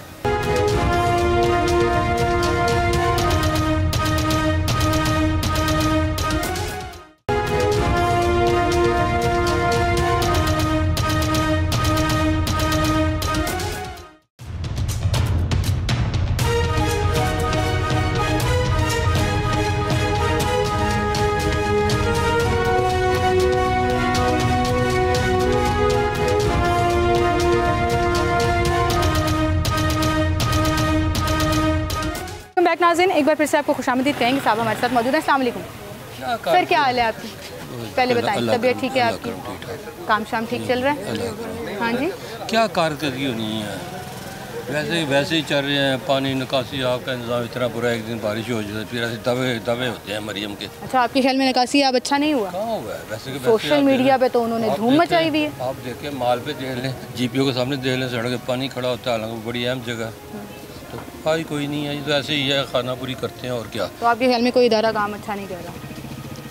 नाज़रीन एक बार फिर से आपको खुशामदीद कहेंगे। साहब हमारे साथ मौजूद है। अस्सलाम वालेकुम सर, क्या हाल है आपकी? पहले बताएं, तबीयत ठीक है आपकी? काम शाम ठीक चल रहा है? हाँ जी, क्या कारकर्दगी होनी है, वैसे ही चल रहे हैं। पानी निकासी आपका इंतजाम इतना बुरा, एक दिन बारिश हो जाए फिर ऐसे दबे होते हैं मरियम के। अच्छा, आपके ख्याल में निकासी अब अच्छा नहीं हुआ? कहाँ हुआ है? वैसे सोशल मीडिया पे तो उन्होंने धूम मचाई हुई है। आप देखें, माल पे देख लें, GPO के सामने देख लें, सड़क पे पानी खड़ा होता है, हालांकि बड़ी अहम जगह, तो भाई कोई नहीं है, तो ऐसे ही है, खाना पूरी करते हैं और क्या। तो आपके ख्याल में कोई इदारा काम अच्छा नहीं कर रहा?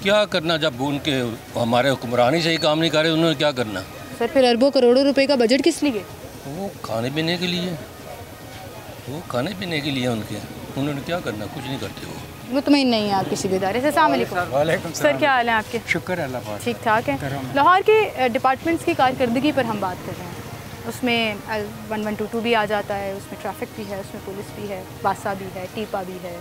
क्या करना, जब उनके हमारे हुक्मरान ही सही काम नहीं कर रहे, उन्होंने क्या करना? सर फिर अरबों करोड़ों रुपए का बजट किस लिए? वो खाने पीने के लिए, उनके, उन्होंने क्या करना, कुछ नहीं करते वो। मुतमईन नहीं है आप किसी भी इदारे से। अस्सलाम वालेकुम सर, क्या हाल है आपके? शुक्र है अल्लाह, ठीक ठाक है। लाहौर के डिपार्टमेंट्स की कारकर्दगी पर हम बात कर रहे हैं। उसमें 1122 भी आ जाता है, उसमें ट्रैफिक भी है, उसमें पुलिस भी है, वासा भी है, टीपा भी है,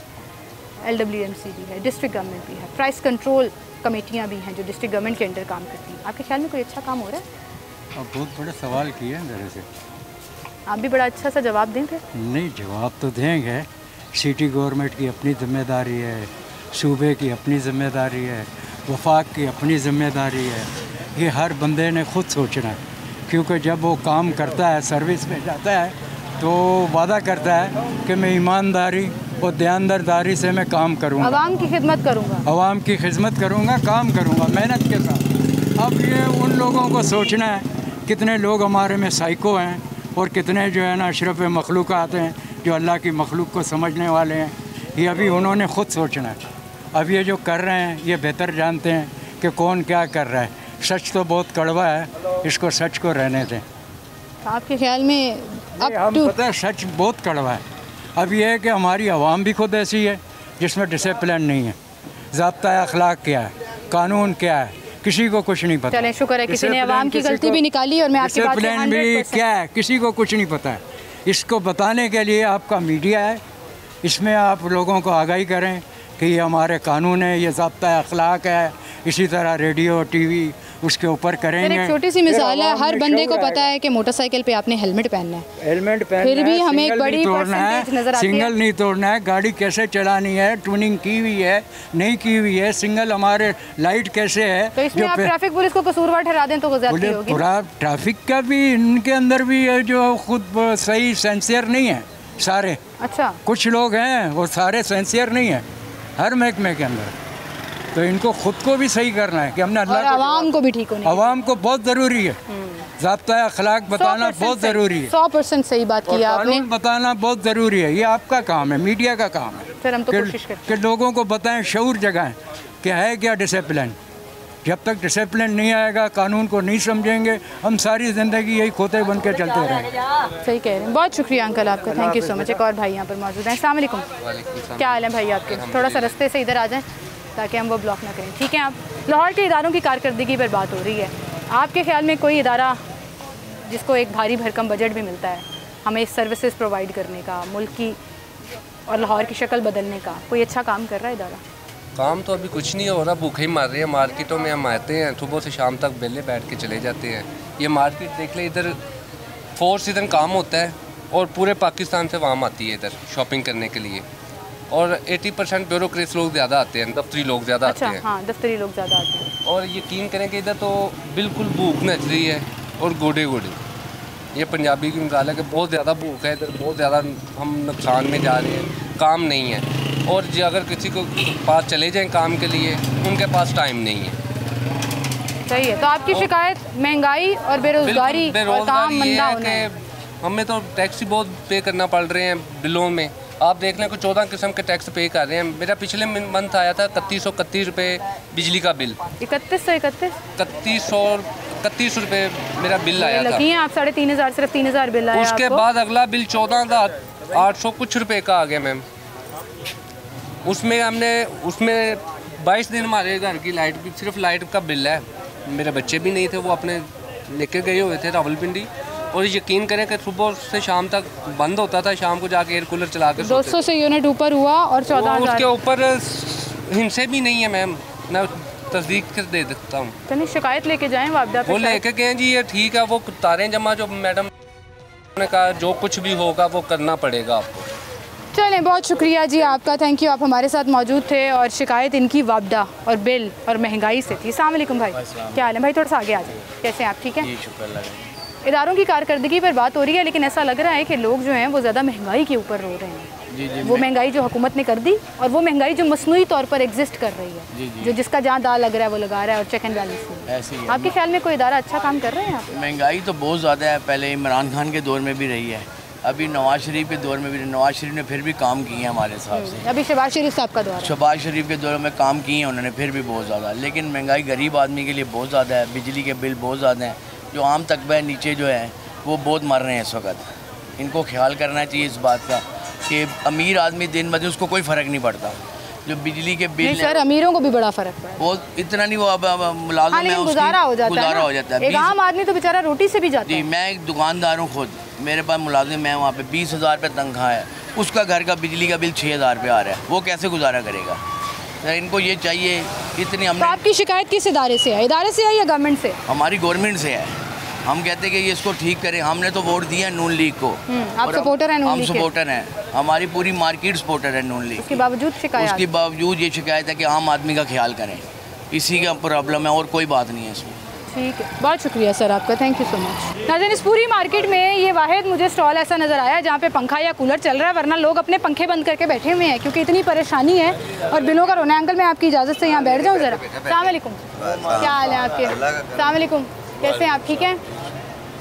LWMC भी है, डिस्ट्रिक्ट गवर्नमेंट भी है, प्राइस कंट्रोल कमेटियाँ भी हैं जो डिस्ट्रिक्ट गवर्नमेंट के अंडर काम करती हैं। आपके ख्याल में कोई अच्छा काम हो रहा है? आप बहुत बड़ा सवाल किया है मेरे से। आप भी बड़ा अच्छा सा जवाब दें फिर। नहीं, जवाब तो देंगे। सिटी गवर्नमेंट की अपनी जिम्मेदारी है, सूबे की अपनी जिम्मेदारी है, वफाक की अपनी जिम्मेदारी है। ये हर बंदे ने खुद सोचना है, क्योंकि जब वो काम करता है, सर्विस में जाता है, तो वादा करता है कि मैं ईमानदारी और दयानदारी से मैं काम करूँगा, आवाम की खिदमत करूँगा, आवाम की खिदमत करूँगा, काम करूँगा मेहनत के साथ। अब ये उन लोगों को सोचना है, कितने लोग हमारे में साइको हैं और कितने जो है ना अशरफ मखलूक़ात हैं जो अल्लाह की मखलूक को समझने वाले हैं। ये अभी उन्होंने ख़ुद सोचना है। अब ये जो कर रहे हैं ये बेहतर जानते हैं कि कौन क्या कर रहा है। सच तो बहुत कड़वा है, इसको सच को रहने दें। आपके ख्याल में हम पता है सच बहुत कड़वा है। अब ये है कि हमारी आवाम भी खुद ऐसी है जिसमें डिसिप्लिन नहीं है, ज़ाब्ता अखलाक क्या है, कानून क्या है, किसी को कुछ नहीं पता। चलें, शुक्र है किसी ने आवाम की गलती भी निकाली और मैं आपकी बात से 100% भी क्या है किसी को कुछ नहीं पता है। इसको बताने के लिए आपका मीडिया है, इसमें आप लोगों को आगाही करें कि ये हमारे कानून है, ये ज़ाब्ता अखलाक है। इसी तरह रेडियो TV उसके ऊपर करेंगे। एक छोटी सी मिसाल है, हर बंदे को पता है कि मोटरसाइकिल पे आपने हेलमेट पहनना है, हेलमेट पहनना फिर भी हमें एक बड़ी परसेंटेज नजर आती है सिंगल नहीं तोड़ना है। गाड़ी कैसे चलानी है, ट्यूनिंग की हुई है नहीं की हुई है, सिंगल हमारे लाइट कैसे है। तो इसमें आप ट्रैफिक पुलिस को कसूरवार ठहरा दें तो ज्यादती होगी। पूरा ट्रैफिक का भी इनके अंदर भी है जो खुद सही सेंसियर नहीं है। सारे। अच्छा, कुछ लोग हैं वो सारे सिंसियर नहीं हैं हर महकमे के अंदर, तो इनको खुद को भी सही करना है कि हमने और आवाम को भी ठीक होनी चाहिए। आवाम को बहुत ज़रूरी है, ज़ाब्ता अखलाक बताना बहुत ज़रूरी है। 100% सही बात की आपने। कानून बताना बहुत ज़रूरी है, ये आपका काम है, मीडिया का काम है। फिर हम तो कोशिश करते हैं कि लोगों को बताएं, शऊर जगाएं कि है क्या डिसिप्लिन। जब तक डिसिप्लिन नहीं आएगा, कानून को नहीं समझेंगे, हम सारी ज़िंदगी यही खोते बन के चलते रहेंगे। सही कह रहे हैं, बहुत शुक्रिया अंकल आपका, थैंक यू सो मच। एक और भाई यहाँ पर मौजूद हैं। अस्सलाम वालेकुम, क्या हाल है भाई आपके? थोड़ा सा रास्ते से इधर आ जाएं ताकि हम वो ब्लॉक ना करें, ठीक है। आप लाहौर के इदारों की कारकर्दगी पर बात हो रही है, आपके ख्याल में कोई इदारा जिसको एक भारी भरकम बजट भी मिलता है हमें सर्विसेज प्रोवाइड करने का, मुल्क की और लाहौर की शक्ल बदलने का, कोई अच्छा काम कर रहा है इदारा? काम तो अभी कुछ नहीं हो रहा, भूखे ही मार रहे हैं। मार्केटों में हम आते हैं, सुबह से शाम तक बेले बैठ के चले जाते हैं। ये मार्केट देख ले, इधर 4 सीज़न काम होता है और पूरे पाकिस्तान से वाम आती है इधर शॉपिंग करने के लिए, और 80% ब्यूरोक्रेट्स लोग ज़्यादा आते हैं, दफ्तरी लोग ज़्यादा आते हैं। हाँ, दफ्तरी लोग ज़्यादा आते हैं। और यकीन करें कि इधर तो बिल्कुल भूख नच रही है और गोडे गोडे, ये पंजाबी की मिसाल है कि बहुत ज़्यादा भूख है इधर, बहुत ज़्यादा हम नुकसान में जा रहे हैं, काम नहीं है। और जो अगर किसी को पास चले जाएं काम के लिए, उनके पास टाइम नहीं है। सही है, तो आपकी शिकायत महंगाई और बेरोज़गारी और काम मंदा होना है। हमें तो टैक्स ही बहुत पे करना पड़ रहे हैं बिलों में। आप देख लें, कुछ 14 किस्म के टैक्स पे कर रहे हैं। मेरा पिछले मंथ आया था 3131 रुपये बिजली का बिल। 3131 रुपये मेरा बिल आया था। लगी हैं आप 3500, सिर्फ 3000 बिल आया। उसके बाद अगला बिल 14,800 कुछ रुपये का आ गया मैम। उसमें 22 दिन हमारे घर की लाइट की, सिर्फ लाइट का बिल है। मेरे बच्चे भी नहीं थे, वो अपने लेके गए हुए थे रावलपिंडी, और यकीन करें कि सुबह से शाम तक बंद होता था, शाम को जाके एयर कूलर चला के 200 से यूनिट ऊपर हुआ और 14,000 उसके ऊपर हिंसे भी नहीं है मैम, मैं तस्दीक कर दे देता हूँ। चलिए शिकायत लेके जाएँ वापदा पे, वो लेके गए जी, ये ठीक है, वो तारें जमा जो मैडम ने कहा जो कुछ भी होगा वो करना पड़ेगा आपको। चलें, बहुत शुक्रिया जी आपका, थैंक यू, आप हमारे साथ मौजूद थे और शिकायत इनकी वापदा और बिल और महंगाई से थी। अस्सलाम वालेकुम भाई, क्या हाल है भाई? थोड़ा सा आगे आ जाए, कैसे हैं आप? ठीक है, इदारों की कारकर्दगी पर बात हो रही है, लेकिन ऐसा लग रहा है कि लोग जो हैं वो ज़्यादा महंगाई के ऊपर रो रहे हैं। वो महंगाई जो हुकूमत ने कर दी और वो महंगाई जो मसनूई तौर पर एग्जिस्ट कर रही है, जो जिसका जहाँ दाल लग रहा है वो लगा रहा है, और चेक एंड बैलेंस ऐसी है। आपके ख्याल में कोई इदारा अच्छा काम कर रहे हैं? महंगाई तो बहुत ज़्यादा है, पहले इमरान खान के दौर में भी रही है, अभी नवाज शरीफ के दौर में भी। नवाज शरीफ ने फिर भी काम किए हैं हमारे हिसाब से। अभी शहबाज शरीफ साहब का दौर है। शहबाज शरीफ के दौर में काम किए हैं उन्होंने, फिर भी बहुत ज़्यादा। लेकिन महंगाई गरीब आदमी के लिए बहुत ज़्यादा है, बिजली के बिल बहुत ज़्यादा हैं, जो आम तबका नीचे जो है वो बहुत मर रहे हैं इस वक्त। इनको ख्याल करना चाहिए इस बात का कि अमीर आदमी दिन ब दिन उसको कोई फ़र्क नहीं पड़ता, जो बिजली के बिल सर अमीरों को भी बड़ा फ़र्क पड़ा, वो इतना नहीं, वो अब मुलाजिम है, गुजारा हो जाता है। एक आम आदमी तो बेचारा रोटी से भी जाता है। जी, मैं एक दुकानदार हूँ खुद, मेरे पास मुलाजिम है, वहाँ पे 20,000 रुपये तनख्वाह है, उसका घर का बिजली का बिल 6,000 रुपये आ रहा है, वो कैसे गुजारा करेगा? इनको ये चाहिए इतनी। तो आपकी शिकायत किस इदारे से है? इदारे से है या गवर्नमेंट से? हमारी गवर्नमेंट से है। हम कहते हैं कि ये इसको ठीक करें, हमने तो वोट दिया नून लीग को। आप सपोर्टर हैं नून लीग के? हम सपोर्टर हैं, हमारी पूरी मार्केट सपोर्टर है नून लीग। उसके बावजूद शिकायत? उसके बावजूद ये शिकायत है कि आम आदमी का ख्याल करें, इसी का प्रॉब्लम है और कोई बात नहीं है इसमें। ठीक है, बहुत शुक्रिया सर आपका, थैंक यू सो मच। नाज़रीन, इस पूरी मार्केट में ये वाहिद मुझे स्टॉल ऐसा नज़र आया जहाँ पे पंखा या कूलर चल रहा है, वरना लोग अपने पंखे बंद करके बैठे हुए हैं क्योंकि इतनी परेशानी है और बिलों का रोना है। अंकल, मैं आपकी इजाज़त से यहाँ बैठ जाऊँ ज़रा? अस्सलाम वालेकुम, क्या हाल है आपके? अस्सलाम वालेकुम, कैसे हैं आप? ठीक हैं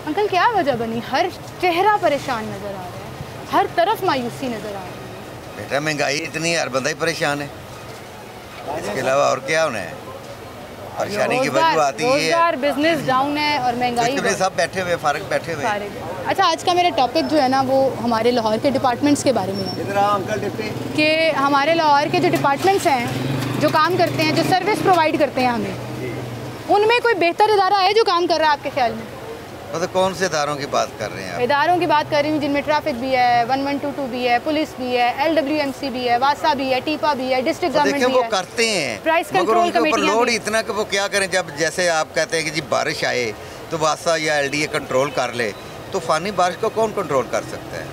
अंकल, क्या वजह बनी? हर चेहरा परेशान नज़र आ रहा है, हर तरफ मायूसी नज़र आ रही है। बेटा महंगाई इतनी है, हर बंदा ही परेशान है, इसके अलावा और क्या होना है? परेशानी की वजह आती है, रोजगार बिजनेस डाउन है और महंगाई, सब बैठे हुए फारग बैठे हुए। अच्छा, आज का मेरा टॉपिक जो है ना वो हमारे लाहौर के डिपार्टमेंट्स के बारे में है कि हमारे लाहौर के जो डिपार्टमेंट्स हैं, जो काम करते हैं, जो सर्विस प्रोवाइड करते हैं हमें, उनमें कोई बेहतर इदारा है जो काम कर रहा है आपके ख्याल में? मतलब कौन से इदारों की बात कर रहे हैं आप? इदारों की बात कर रही हूँ जिनमें ट्रैफिक भी है, 1122 भी है, पुलिस भी है, LWMC भी है, वासा भी है, टीपा भी है, डिस्ट्रिक्ट गवर्नमेंट भी है। वो करते हैं, प्राइस कंट्रोल कमेटियां लोड इतना कि वो क्या करें? जब जैसे आप कहते हैं कि जी बारिश आए तो वासा या LDA कंट्रोल कर ले, तो फानी बारिश को कौन कंट्रोल कर सकता है?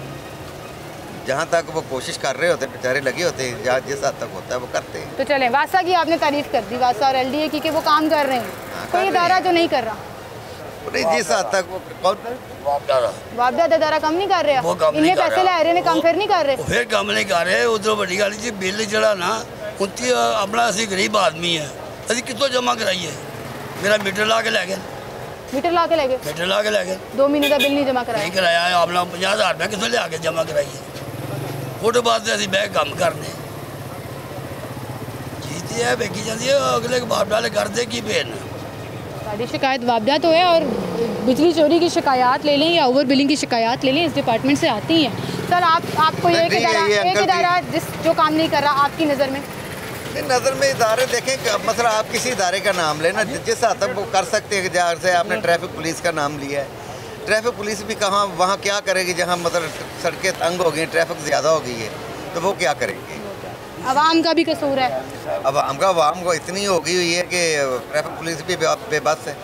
जहाँ तक वो कोशिश कर रहे होते बेचारे लगे होते हैं, जहाँ जिस हद तक होता है वो करते हैं। तो चलें, वासा की आपने तारीफ कर दी, वासा और LDA की कि वो काम कर रहे हैं, कोई इदारा जो नहीं कर रहा? नहीं जिस हद तक वापदा अदारा कम नहीं कर रहे, इन्हें पैसे लै रहे ने, कम फिर नहीं कर रहे, फिर कम नहीं कर रहे। उधरों बड़ी गल जी बिल जड़ा ना उनकी अपना असी गरीब आदमी है, असी कितों जमा कराइए। मेरा मीटर ला के लै गए, मीटर ला के ले गए, मीटर ला के लै गए, 2 महीने का बिल नहीं जमा कराया, नहीं कराया। अपना 50,000 रुपया कितों लिया के जमा कराइए। फोटो बाद से असी बह कम करने जीती है बेकी जाती है, अगले बाप डाले करते की पेन। साड़ी शिकायत वापदा तो है, और बिजली चोरी की शिकायत ले लें या ओवर बिलिंग की शिकायत ले लें, इस डिपार्टमेंट से आती हैं। सर आपको एक इदारा जो काम नहीं कर रहा आपकी नज़र में? नज़र में इदारे देखें, मसला आप किसी इदारे का नाम लेना जिस हद तक वो कर सकते हैं। जैसे आपने ट्रैफिक पुलिस का नाम लिया है, ट्रैफिक पुलिस भी कहाँ वहाँ क्या करेगी जहाँ मतलब सड़कें तंग हो गई, ट्रैफिक ज़्यादा हो गई है, तो वो क्या करेंगे? अवाम का भी कसूर है। अब अवाम को इतनी हो गई हुई है कि ट्रैफिक पुलिस भी बेबस है।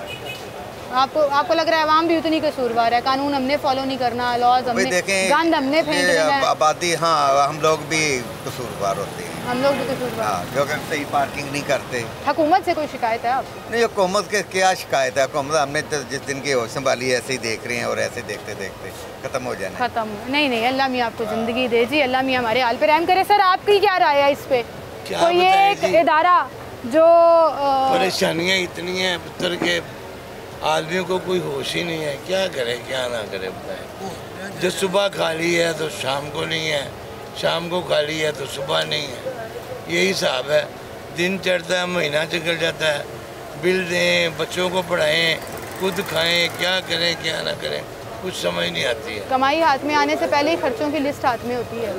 आपको लग रहा है अवाम भी उतनी कसूरवार है? कानून हमने फॉलो नहीं करना, लॉज हमने, गंद हमने फेंक देना है। आबादी, हाँ हम लोग भी कसूरवार होते हैं, हम लोग भी कसूरवार, क्योंकि सही पार्किंग नहीं करते। हुकूमत से कोई शिकायत है आपको? नहीं, हुकूमत के क्या शिकायत है? हुकूमत हमने तो जिस दिन की होश संभाली ऐसे ही देख रहे हैं, और ऐसे देखते देखते ख़त्म हो जाना। ख़त्म नहीं, अल्लाह मियाँ आपको ज़िंदगी दे जी, अल्लाह मियाँ हमारे हाल पे रहम करे। सर आपकी क्या राय है इस पे? कोई एक इदारा जो परेशानियाँ इतनी हैं पुत्र के आदमियों को कोई होश ही नहीं है, क्या करे क्या ना करे बताए। जो सुबह खाली है तो शाम को नहीं है, शाम को खाली है तो सुबह नहीं है, यही हिसाब है। दिन चढ़ता है, महीना निकल जाता है, बिल दें, बच्चों को पढ़ाएं, खुद खाएं, क्या करें क्या ना करें, कुछ समझ नहीं आती है। कमाई हाथ में आने से पहले ही खर्चों की लिस्ट हाथ में होती है,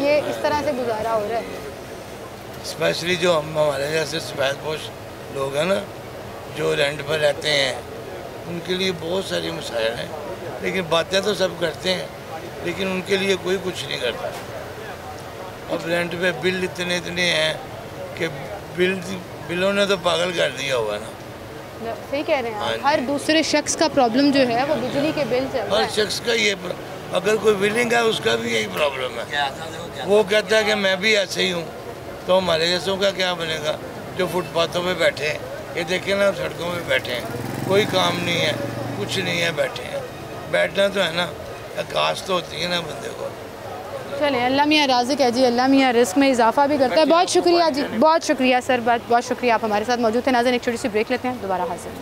ये इस तरह से गुजारा हो रहा है। स्पेशली जो हमारे जैसे सफेदपोश लोग हैं ना, जो रेंट पर रहते हैं, उनके लिए बहुत सारी मसाइल हैं। लेकिन बातें तो सब करते हैं, लेकिन उनके लिए कोई कुछ नहीं करता। अब रेंट पे बिल इतने हैं कि बिलों ने तो पागल कर दिया हुआ ना। सही कह रहे हैं, हर दूसरे शख्स का प्रॉब्लम जो है वो बिजली के बिल से। हर शख्स का ये, अगर कोई बिलिंग है उसका भी यही प्रॉब्लम है। वो कहता है कि मैं भी ऐसे ही हूँ, तो हमारे जैसों का क्या बनेगा जो फुटपाथों पे बैठे हैं? ये देखें ना, सड़कों पे बैठे हैं, कोई काम नहीं है, कुछ नहीं है, बैठे हैं। बैठना तो है ना, काश तो होती है ना बंदे को। चलें, अल्लाह मियाँ राज़िक है जी, अल्लाह मियाँ रिस्क में इजाफा भी करता है। बहुत शुक्रिया जी, बहुत शुक्रिया सर, बहुत शुक्रिया, आप हमारे साथ मौजूद थे। नाज़रीन एक छोटी सी ब्रेक लेते हैं, दोबारा हाजिर।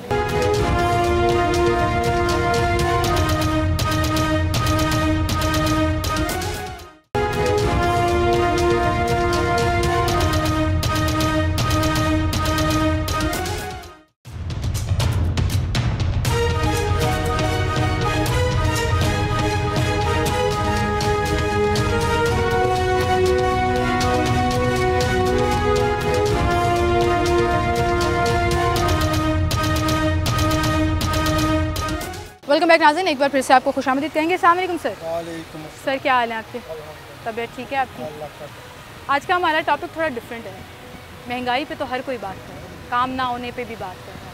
वेलकम बैक नाज़रीन, एक बार फिर से आपको खुशामदीद कहेंगे। अस्सलाम वालेकुम सर। वालेकुम सर, क्या हाल है आपके? तबीयत ठीक है आपकी? आज का हमारा टॉपिक थोड़ा डिफरेंट है। महंगाई पे तो हर कोई बात कर रहा है, काम ना होने पे भी बात कर रहा है।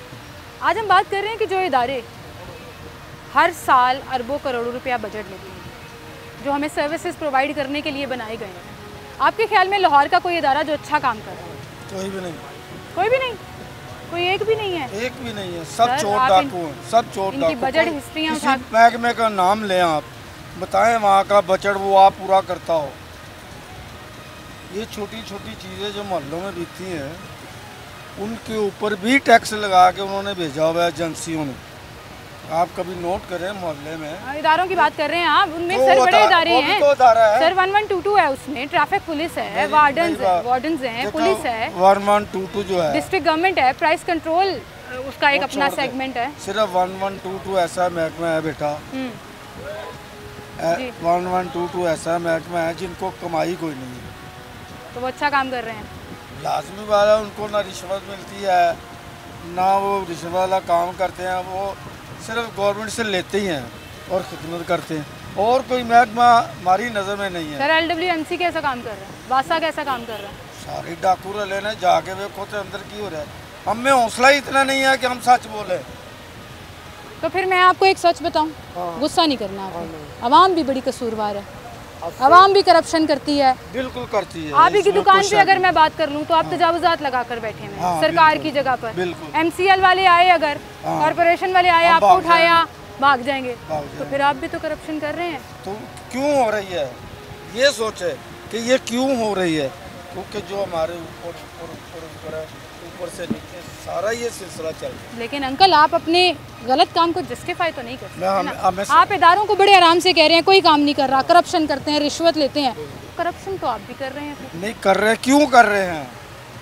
आज हम बात कर रहे हैं कि जो इदारे हर साल अरबों करोड़ों रुपया बजट लेते हैं, जो हमें सर्विसेज प्रोवाइड करने के लिए बनाए गए हैं, आपके ख्याल में लाहौर का कोई इदारा जो अच्छा काम कर रहा है? कोई भी नहीं, कोई भी नहीं, कोई एक भी नहीं है? एक भी नहीं है, सब चोर डाकू हैं, सब चोर डाकू। इनकी बजट हिस्ट्रियाँ किसी महकमे का नाम लें आप, बताएं वहाँ का बजट वो आप पूरा करता हो। ये छोटी छोटी चीज़ें जो मोहल्लों में बीतती हैं, उनके ऊपर भी टैक्स लगा के उन्होंने भेजा हुआ है एजेंसियों ने। आप कभी नोट करें मोहल्ले में इदारों की बात कर रहे हैं आप, उनमें सर बड़े इदारे हैं तो सर। 1122 है, उसमें ट्रैफिक पुलिस है, वार्डन्स हैं, पुलिस है, 1122 जो है डिस्ट्रिक्ट गवर्नमेंट है, प्राइस कंट्रोल उसका एक अपना सेगमेंट है। सिर्फ 1122 ऐसा महकमा है बेटा, 1122 ऐसा महकमा है जिनको कमाई कोई नहीं है, तो वो अच्छा काम कर रहे हैं। लाजमी बात है, उनको ना रिश्वत मिलती है, ना वो रिश्वत वाला काम करते हैं, वो सिर्फ गवर्नमेंट से लेते ही हैं और खिदमत करते हैं, और कोई महकमा हमारी नज़र में नहीं है। सर LWMC कैसा काम कर रहा है? वासा कैसा काम कर रहा है? सारी डाकू लेने जाके देखो तो अंदर की हो रहा है। हम में हौसला ही इतना नहीं है कि हम सच बोले। तो फिर मैं आपको एक सच बताऊं, गुस्सा नहीं करना आपको, आवाम भी बड़ी कसूरवार है। आवाम भी करप्शन करती है। बिल्कुल करती है। आप ही की दुकान पे अगर मैं बात कर लूँ तो आप तजावुजात लगा कर बैठे हैं सरकार की जगह पर। MCL वाले आए, अगर कॉर्पोरेशन वाले आए, आपको उठाया, भाग जाएंगे। तो फिर आप भी तो करप्शन कर रहे हैं। तो क्यों हो रही है, ये सोचे कि ये क्यों हो रही है, क्योंकि जो हमारे ऊपर से नीचे सारा ये सिलसिला चल रहा है। लेकिन अंकल, आप अपने गलत काम को जस्टिफाई तो नहीं कर सकते। आप इदारों को बड़े आराम से कह रहे हैं कोई काम नहीं कर रहा, करप्शन करते हैं, रिश्वत लेते हैं। करप्शन तो आप भी कर रहे हैं। नहीं कर रहे, क्यों कर रहे हैं?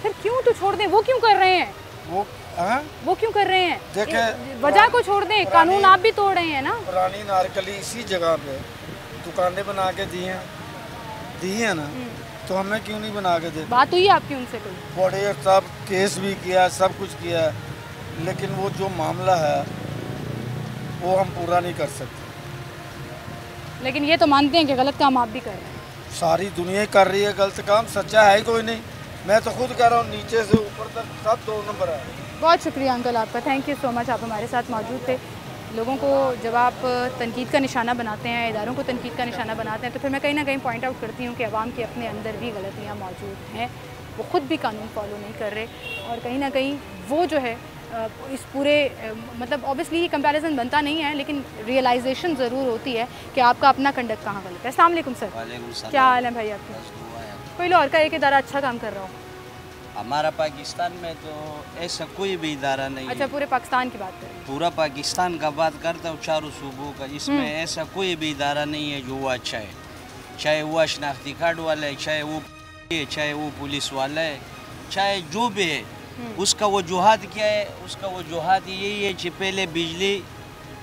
फिर क्यों तो छोड़ दें, वो क्यों कर रहे हैं? वो क्यों कर रहे हैं? देखें, वजह को छोड़ दें, कानून आप भी तोड़ रहे हैं ना। पुरानी नारकली इसी जगह पे दुकानें बना के दी है ना, तो हमें क्यों नहीं बना के दे? बात हुई आपकी उनसे कोई? बड़े सब केस भी किया, सब कुछ किया, लेकिन वो जो मामला है वो हम पूरा नहीं कर सकते। लेकिन ये तो मानते हैं कि गलत काम आप भी कर रहे हैं। सारी दुनिया कर रही है गलत काम, सच्चा है कोई नहीं। मैं तो खुद कह रहा हूँ, नीचे से ऊपर तक सब 2 नंबर है। बहुत शुक्रिया अंकल आपका, थैंक यू सो मच, आप हमारे साथ मौजूद थे। लोगों को जब आप तनकीद का निशाना बनाते हैं, इदारों को तनकीद का निशाना बनाते हैं, तो फिर मैं कहीं ना कहीं पॉइंट आउट करती हूँ कि अवाम के अपने अंदर भी गलतियाँ मौजूद हैं। वो ख़ुद भी कानून फॉलो नहीं कर रहे, और कहीं ना कहीं वो जो है इस पूरे मतलब ऑब्वियसली ये कंपैरिजन बनता नहीं है, लेकिन रियलाइजेशन ज़रूर होती है कि आपका अपना कंडक्ट कहाँ गलत है। अस्सलाम वालेकुम सर। क्या हाल है भाई आपके? कोई लाहौर का एक इदारा अच्छा काम कर रहा हो? हमारा पाकिस्तान में तो ऐसा कोई भी इदारा नहीं। अच्छा, पूरे पाकिस्तान की बात करें? पूरा पाकिस्तान का बात करता हूँ, चारों सूबों का, इसमें ऐसा कोई भी इदारा नहीं है जो वो अच्छा है। चाहे वो शनाख्ती कार्ड वाला है, चाहे वो पुलिस वाला है, चाहे जो भी है, उसका वजूहात क्या है? उसका वजूहात यही है कि पहले बिजली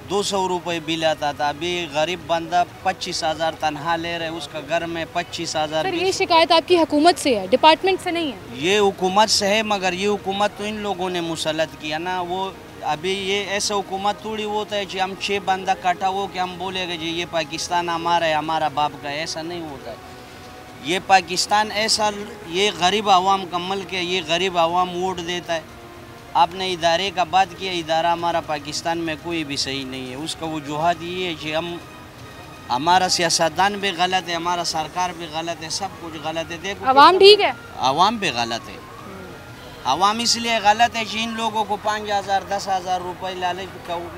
200 रुपये बिल आता था, अभी गरीब बंदा 25,000 तनहा ले रहे, उसका घर में 25,000। सर, ये शिकायत आपकी हुकूमत से है, डिपार्टमेंट से नहीं है? ये हुकूमत से है, मगर ये हुकूमत तो इन लोगों ने मुसलत किया ना। वो अभी ये ऐसा हुकूमत थोड़ी होता है कि हम 6 बंदा काटा हो कि हम बोलेंगे जी ये पाकिस्तान हमारा है, हमारा बाप का है, ऐसा नहीं होता है। ये पाकिस्तान ऐसा, ये गरीब आवाम का मुल्क है, ये गरीब आवाम वोट देता है। आपने इदारे का बात किया, इदारा हमारा पाकिस्तान में कोई भी सही नहीं है। उसका वजूहत ये है कि हमारा सियासतदान भी गलत है, हमारा सरकार भी गलत है, सब कुछ गलत है। देखो अवाम ठीक है, अवाम भी गलत है। अवाम इसलिए गलत है कि इन लोगों को 5,000 10,000 रुपये लालच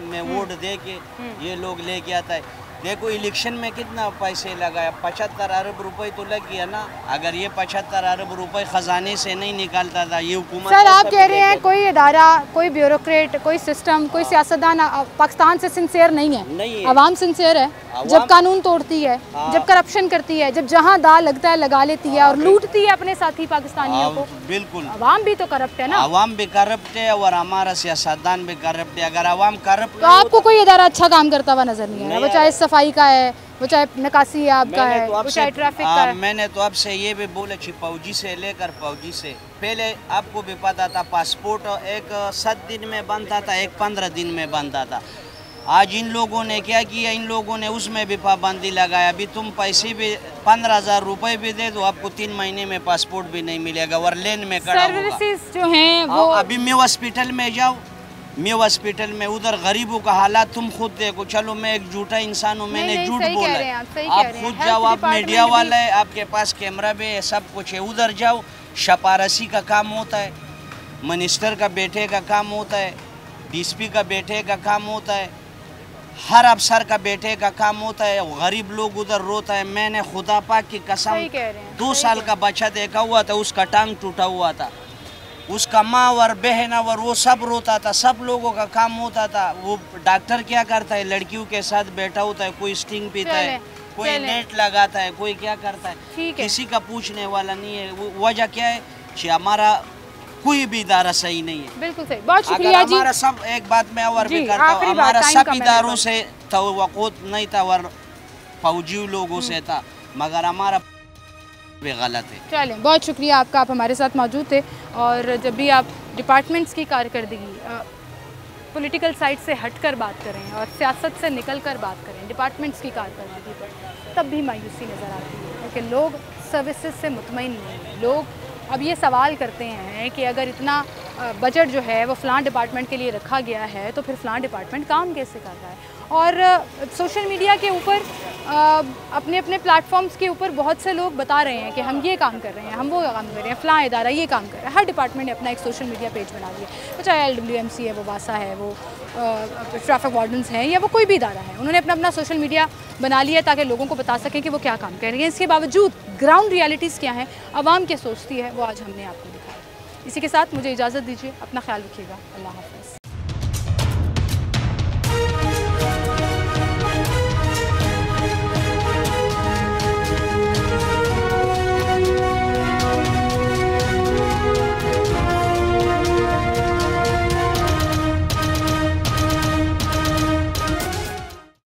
में वोट दे के ये लोग लेके आता है। देखो इलेक्शन में कितना पैसे लगाया, 75 अरब रुपए तो लग गया ना। अगर ये 75 अरब रुपए खजाने से नहीं निकालता था ये हुकूमत। सर, आप कह रहे हैं कोई इदारा, कोई ब्यूरोक्रेट, कोई सिस्टम, कोई सियासतदान पाकिस्तान से सिंसियर नहीं है। अवाम सिंसियर है जब कानून तोड़ती है, जब करप्शन करती है, जब जहाँ दाल लगता है लगा लेती है और लूटती है अपने साथी पाकिस्तानियों को। बिल्कुल, अवाम भी तो करप्ट है ना। अवाम भी करप्ट है और हमारा सियासतदान भी करप्ट है। अगर अवाम करप्ट, तो आपको कोई इदारा अच्छा काम करता हुआ नजर नहीं आ रहा, वो चाहे सफाई का है, वो चाहे निकासी आपका है, वो चाहे ट्रैफिक का है। मैंने तो आपसे ये भी बोला कि फौजी से लेकर फौजी से पहले आपको भी पता था पासपोर्ट एक 7 दिन में बनता था, एक 15 दिन में बनता था। आज इन लोगों ने क्या किया, इन लोगों ने उसमें भी पाबंदी लगाया। अभी तुम पैसे भी 15,000 रुपये भी दे दो, आपको 3 महीने में पासपोर्ट भी नहीं मिलेगा और लेन में खड़ा होगा। सर्विसेज जो हैं वो अभी मैं हॉस्पिटल में जाओ, मैं हॉस्पिटल में उधर गरीबों का हालात तुम खुद देखो। चलो मैं एक झूठा इंसान हूँ, मैंने झूठ बोला है, आप खुद जाओ, आप मीडिया वाला है, आपके पास कैमरा भी है, सब कुछ है, उधर जाओ। शपारसी का काम होता है, मिनिस्टर का बेटे का काम होता है, डीएसपी का बेटे का काम होता है, हर अफसर का बेटे का काम होता है। गरीब लोग उधर रोता है। मैंने खुदा पाक की कसम 2 साल का बच्चा देखा हुआ था, उसका टांग टूटा हुआ था, उसका माँ और बहन और वो सब रोता था, सब लोगों का काम होता था। वो डॉक्टर क्या करता है, लड़कियों के साथ बैठा होता है, कोई स्टिंग पीता है, कोई नेट लगाता है, कोई क्या करता है, किसी का पूछने वाला नहीं है। वजह क्या है कि हमारा कोई भी इदारा सही नहीं है। बिल्कुल सही, बहुत शुक्रिया जी। हमारा सब, एक बात मैं और भी करता हूँ, हमारा सब इदारों से तवक्कुत नहीं था और फौजी लोगों से था, मगर हमारा भी गलत है। चलें, बहुत शुक्रिया आपका, आप हमारे साथ मौजूद थे। और जब भी आप डिपार्टमेंट्स की कारकर्दगी, पॉलिटिकल साइड से हटकर बात करें और सियासत से निकलकर बात करें डिपार्टमेंट्स की कारकर्दगी पर, तब भी मायूसी नज़र आती है, क्योंकि लोग सर्विसेज से मुतमईन नहीं हैं। लोग अब ये सवाल करते हैं कि अगर इतना बजट जो है वो फ़लाँ डिपार्टमेंट के लिए रखा गया है, तो फिर फ़लाँ डिपार्टमेंट काम कैसे कर रहा है। और सोशल मीडिया के ऊपर अपने अपने प्लेटफॉर्म्स के ऊपर बहुत से लोग बता रहे हैं कि हम ये काम कर रहे हैं, हम वो काम कर रहे हैं, फ़लाँ इदारा ये काम कर रहा है। हर डिपार्टमेंट ने अपना एक सोशल मीडिया पेज बना लिया, तो चाहे LWMC है, वो वासा है, वो ट्रैफिक वार्डन्स हैं, या वो कोई भी इदारा है, उन्होंने अपना अपना सोशल मीडिया बना लिया ताकि लोगों को बता सकें कि वो क्या काम कर रहे हैं। इसके बावजूद ग्राउंड रियलिटीज़ क्या हैं, आवाम क्या सोचती है, वो आज हमने आपको दिखाया। इसी के साथ मुझे इजाज़त दीजिए, अपना ख्याल रखिएगा, अल्लाह हाफ़िज़।